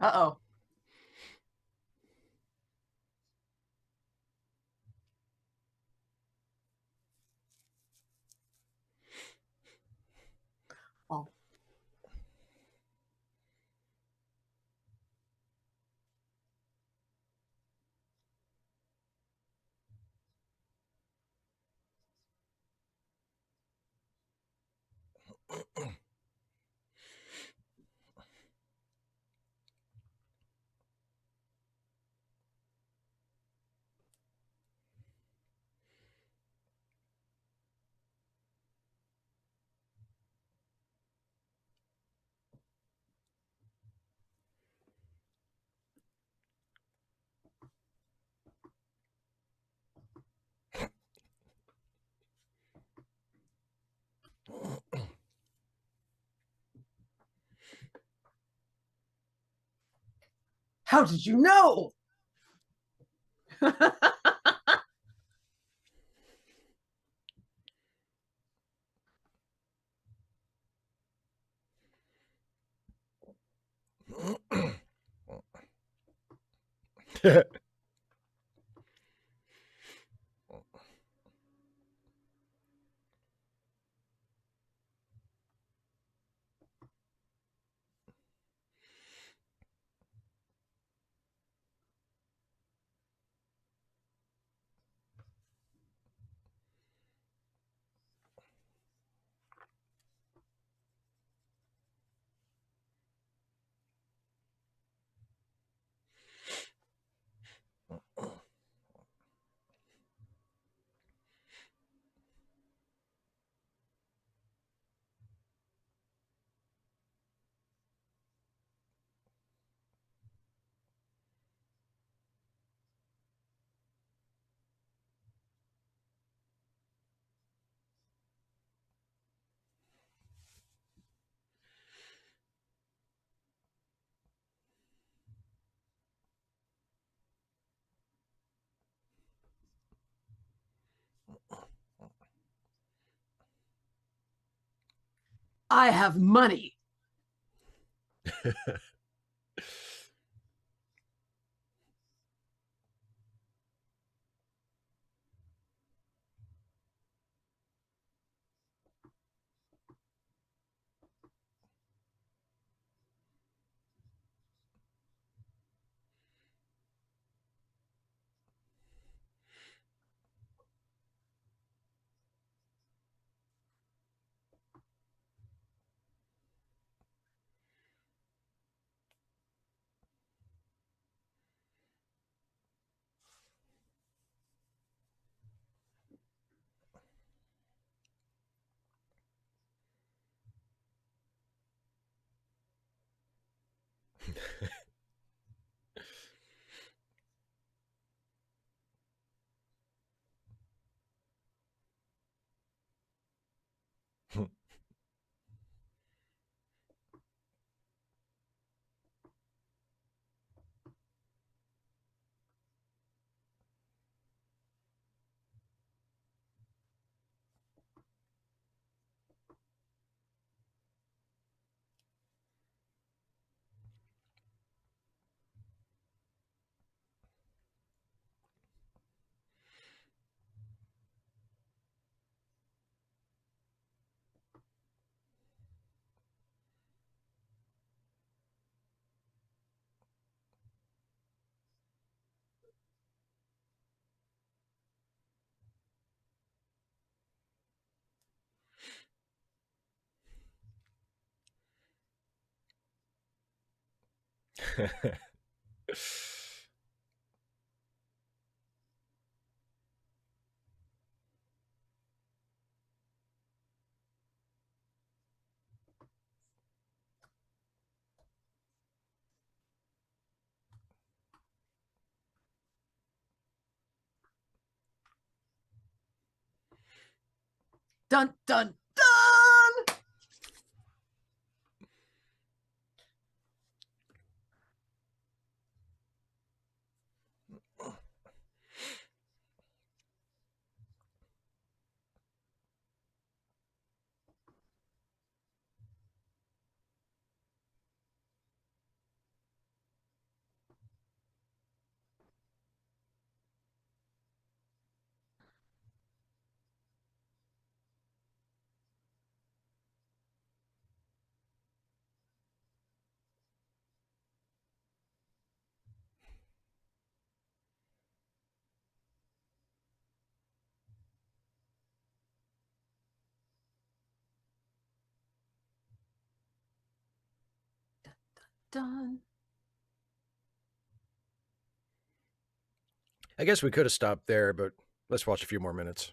Uh-oh. Oh. How did you know? I have money. Dun, dun, dun. Dun. I guess we could have stopped there, but let's watch a few more minutes.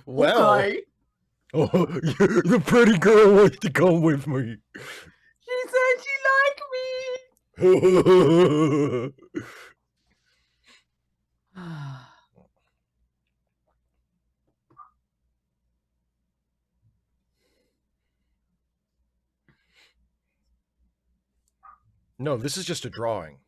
Well, Okay. oh, the pretty girl wants to come with me. She said she liked me. No, this is just a drawing.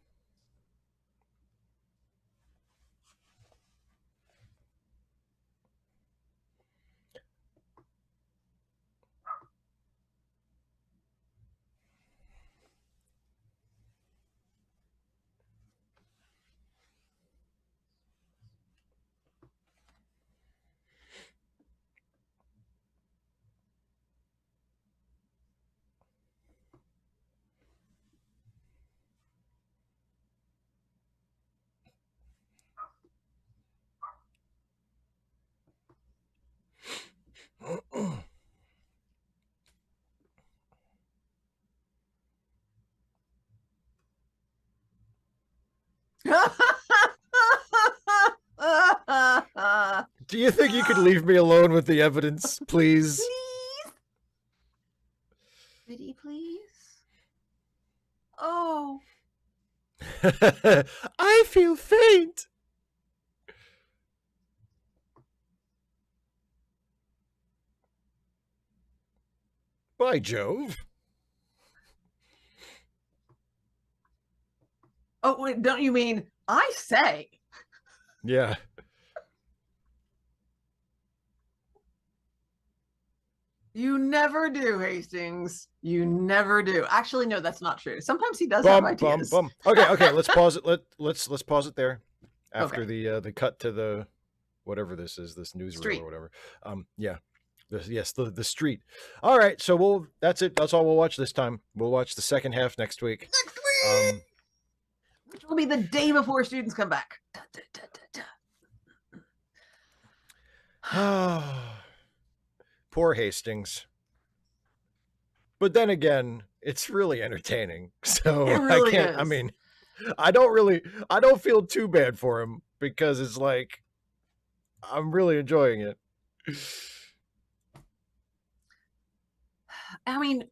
Do you think you could leave me alone with the evidence, please? Please? Pretty please? Oh. I feel faint. By Jove. Oh, wait, don't you mean I say? Yeah. You never do, Hastings. You never do. Actually, no, that's not true. Sometimes he does have ideas. Okay, let's pause it. Let's pause it there. After Okay. the cut to the whatever this is, this newsreel Street. or whatever. Yeah. The street. All right, so that's it. That's all we'll watch this time. We'll watch the second half next week. Next week! Which will be the day before students come back. Poor Hastings. But then again, it's really entertaining. So It really I can't. is. I mean, I don't feel too bad for him because it's like I'm really enjoying it. I mean,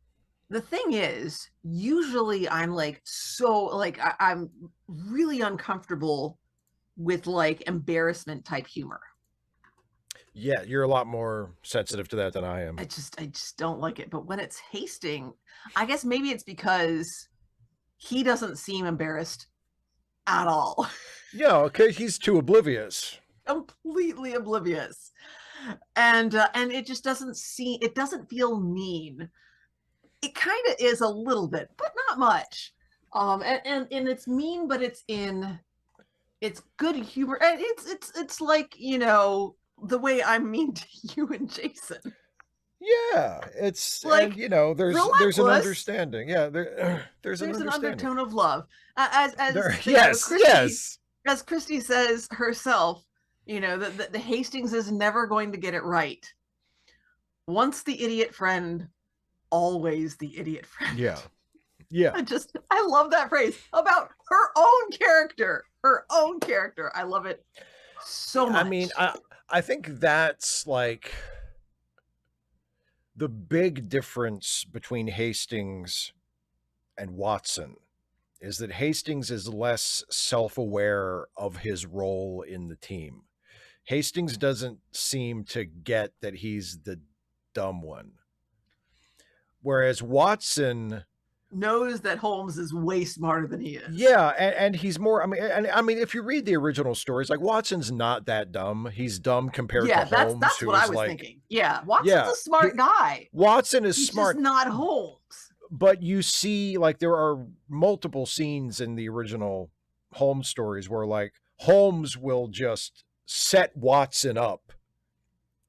the thing is, usually I'm like I'm really uncomfortable with like embarrassment type humor. Yeah, you're a lot more sensitive to that than I am. I just don't like it. But when it's Hastings, I guess maybe it's because he doesn't seem embarrassed at all. Yeah, okay, he's too oblivious. Completely oblivious. And it just doesn't feel mean. It kind of is a little bit, but not much. And it's mean, but it's good humor. And it's like, you know, the way I'm mean to you and Jason. Yeah, it's Like, and you know, there's an relentless. Understanding. Yeah, there's an undertone of love. As yes, Christie, yes. as Christie says herself, you know, the Hastings is never going to get it right. Once the idiot friend, always the idiot friend. Yeah. Yeah. I love that phrase about her own character. Her own character. I love it so much. I mean, I think that's like the big difference between Hastings and Watson is that Hastings is less self-aware of his role in the team. Hastings doesn't seem to get that he's the dumb one. Whereas Watson knows that Holmes is way smarter than he is. Yeah, and he's more. I mean, if you read the original stories, like Watson's not that dumb. He's dumb compared to Holmes. That's what I was thinking. Yeah, Watson's a smart guy. Watson is he's smart, just not Holmes. But you see, like there are multiple scenes in the original Holmes stories where, like, Holmes will just set Watson up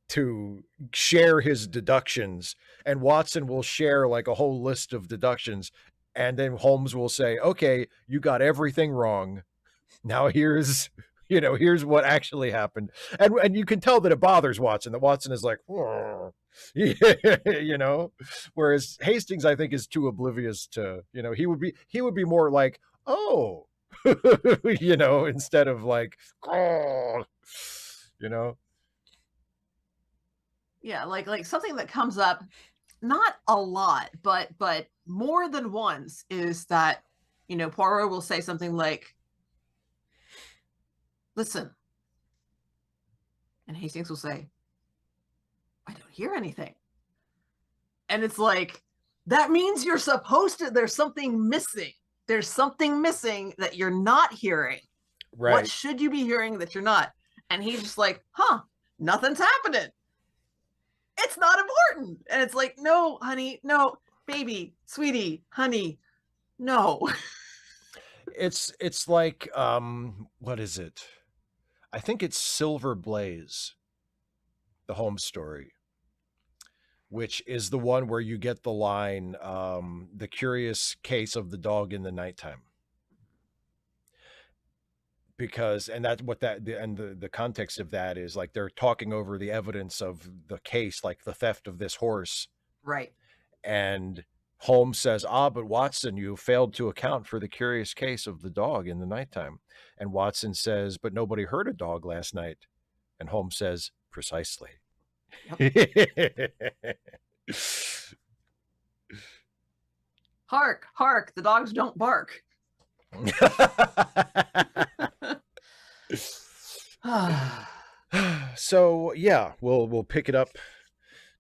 to share his deductions, and Watson will share like a whole list of deductions, and then Holmes will say, okay, you got everything wrong. Now here's what actually happened. And you can tell that it bothers Watson, that Watson is like, you know, whereas Hastings, I think, is too oblivious to, you know, he would be more like, oh, you know, instead of like, you know. Yeah, like something that comes up not a lot, but more than once is that, Poirot will say something like, listen, and Hastings will say, I don't hear anything. And it's like, that means you're supposed to, there's something missing. There's something missing that you're not hearing. What Right. should you be hearing that you're not? And he's just like, nothing's happening. It's not important. And it's like, no, honey, no, baby, sweetie, honey, no. It's like what is it? I think it's Silver Blaze, the Holmes story, which is the one where you get the line, the curious case of the dog in the nighttime. Because, and that's what the context of that is, like they're talking over the evidence of the case, like the theft of this horse. Right. And Holmes says, but Watson, you failed to account for the curious case of the dog in the nighttime. And Watson says, but nobody heard a dog last night. And Holmes says, precisely. Yep. Hark, hark, the dogs don't bark. So yeah, we'll pick it up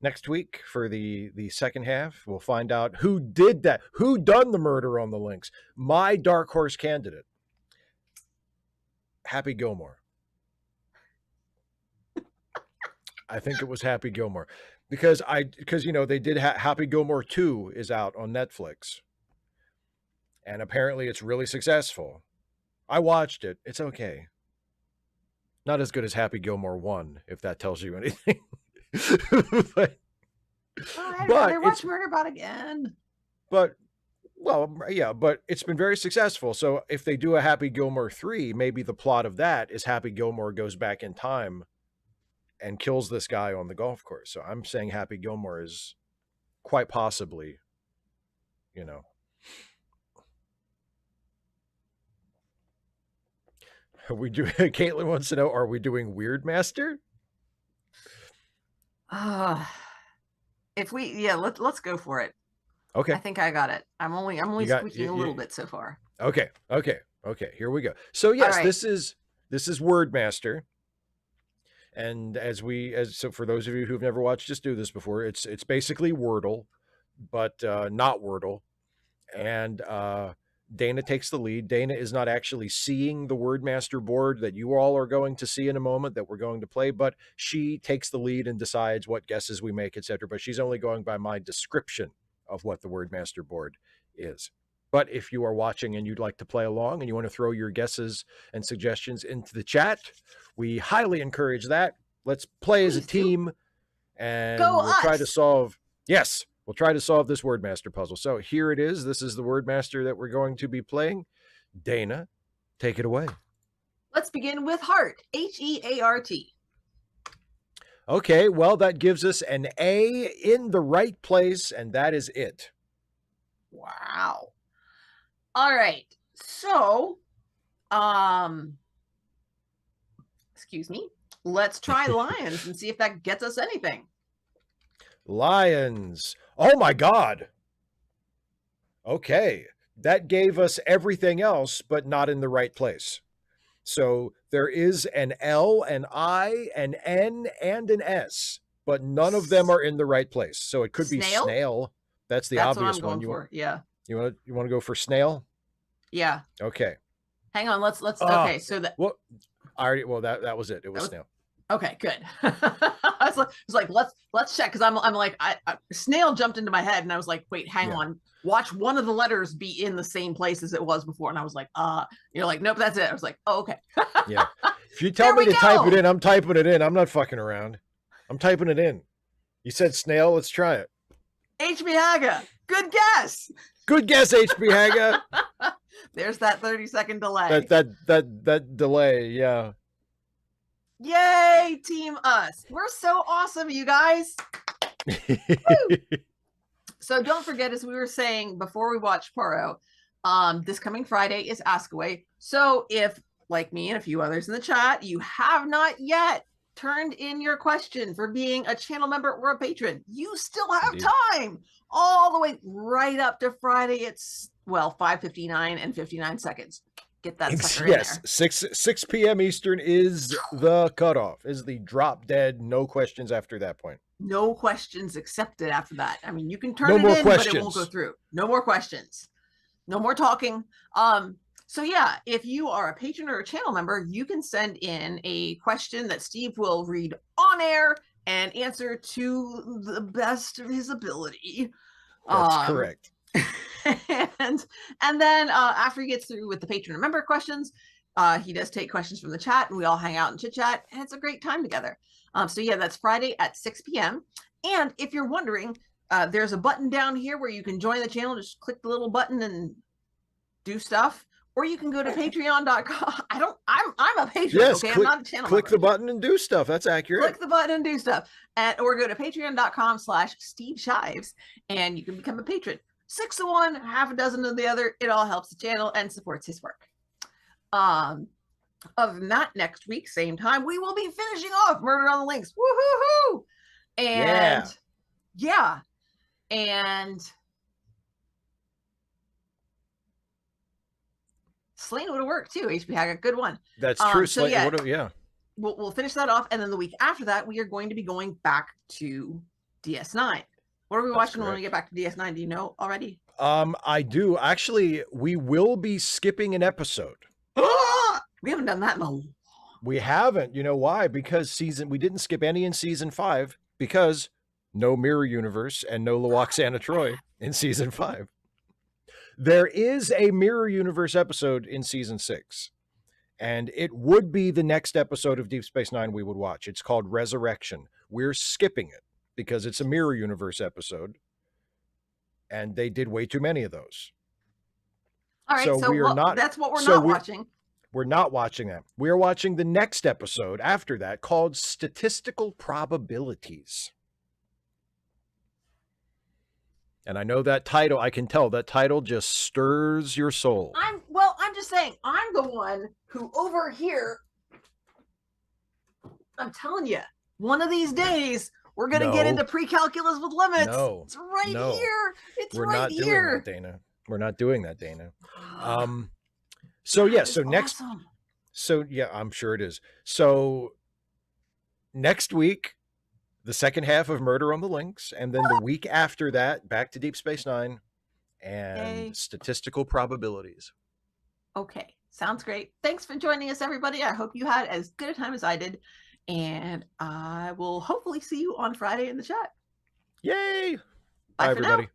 next week for the second half. We'll find out who did that, who done the murder on the links. My dark horse candidate, Happy Gilmore. I think it was Happy Gilmore because they did Happy Gilmore 2 is out on Netflix, and apparently it's really successful. I watched it. It's okay. Not as good as Happy Gilmore 1, if that tells you anything. But I'd rather watch Murderbot again. But, well, yeah, but it's been very successful. So if they do a Happy Gilmore 3, maybe the plot of that is Happy Gilmore goes back in time and kills this guy on the golf course. So I'm saying Happy Gilmore is quite possibly, Are we doing, Caitlin wants to know, are we doing Wordmaster? Let's go for it. Okay. I think I got it. I'm only squeaking a little bit so far. Okay. Here we go. So yes, right. this is Wordmaster. And so for those of you who've never watched us do this before, it's basically Wordle, but not Wordle. And Dana takes the lead. Dana is not actually seeing the Wordmaster board that you all are going to see in a moment that we're going to play, but she takes the lead and decides what guesses we make, etc. But she's only going by my description of what the Wordmaster board is. But if you are watching and you'd like to play along and you want to throw your guesses and suggestions into the chat, we highly encourage that. Let's play as a team, and we'll try to solve. Yes. We'll try to solve this Wordmaster puzzle. So here it is. This is the Wordmaster that we're going to be playing. Dana, take it away. Let's begin with Heart. Heart. Okay, well, that gives us an A in the right place, and that is it. Wow. All right. So, excuse me. Let's try lions and see if that gets us anything. Lions. Oh my God. Okay. That gave us everything else, but not in the right place. So there is an L, an I, an N, and an S, but none of them are in the right place. So it could be snail. That's the obvious one. Yeah. You want to go for snail? Yeah. Okay. Hang on. Let's. Okay. So that. Well, that was it. It was snail. Okay, good. I was like, let's check, because I'm like, snail jumped into my head, and I was like, wait, hang on, watch one of the letters be in the same place as it was before, and I was like, you're like, nope, that's it. I was like, oh, okay. Yeah. If you tell me to type it in, I'm typing it in. I'm not fucking around. I'm typing it in. You said snail. Let's try it. HB Haga. Good guess. Good guess, HB Haga. There's that 30-second delay. That delay, yeah. Yay, Team Us. We're so awesome, you guys. So don't forget, as we were saying before we watched Poirot, this coming Friday is Ask Away. So if, like me and a few others in the chat, you have not yet turned in your question for being a channel member or a patron, you still have Indeed. time all the way right up to Friday. It's 5:59 and 59 seconds. Get that sucker in Yes, there. 6 p.m. Eastern is the cutoff, is the drop dead, no questions after that point. No questions accepted after that. I mean, you can turn No it more in, but it won't go questions. through. No more questions. No more talking. So yeah, if you are a patron or a channel member, you can send in a question that Steve will read on air and answer to the best of his ability. That's correct. And then after he gets through with the patron and member questions, he does take questions from the chat, and we all hang out and chit chat, and it's a great time together. So yeah, that's Friday at 6 p.m. And if you're wondering, there's a button down here where you can join the channel. Just click the little button and do stuff. Or you can go to patreon.com. I'm a patron, Yes, okay? I'm not a channel click member. the button and do stuff. That's accurate. Click the button and do stuff. Or go to patreon.com/Steve Shives, and you can become a patron. 6 of one, half a dozen of the other. It all helps the channel and supports his work. Other than that, next week, same time, we will be finishing off Murder on the Links. Woo-hoo-hoo! And yeah. And Selena would have worked too. HB Haggard, good one. That's true. So yeah, yeah. We'll finish that off, and then the week after that, we are going to be going back to DS9. What are we watching when we get back to DS9? Do you know already? I do. Actually, we will be skipping an episode. We haven't done that in a long. We haven't. You know why? Because we didn't skip any in season 5 because no mirror universe and no Lwaxana Troi in season 5. There is a mirror universe episode in season 6, and it would be the next episode of Deep Space Nine we would watch. It's called Resurrection. We're skipping it because it's a mirror universe episode, and they did way too many of those. All right, so we are not. That's what we're not watching. We're not watching that. We are watching the next episode after that called Statistical Probabilities. And I know that title, I can tell that title just stirs your soul. I'm just saying, I'm the one who over here, I'm telling you, one of these days, we're going to get into pre-calculus with limits. No. It's right here. It's We're right not here. doing that, Dana. We're not doing that, Dana. So yeah, so next, awesome. So yeah, I'm sure it is. So next week, the second half of Murder on the Links, and then the week after that, back to Deep Space Nine and Statistical Probabilities. Okay, sounds great. Thanks for joining us, everybody. I hope you had as good a time as I did, and I will hopefully see you on Friday in the chat. Yay! Bye Bye, for everybody. now.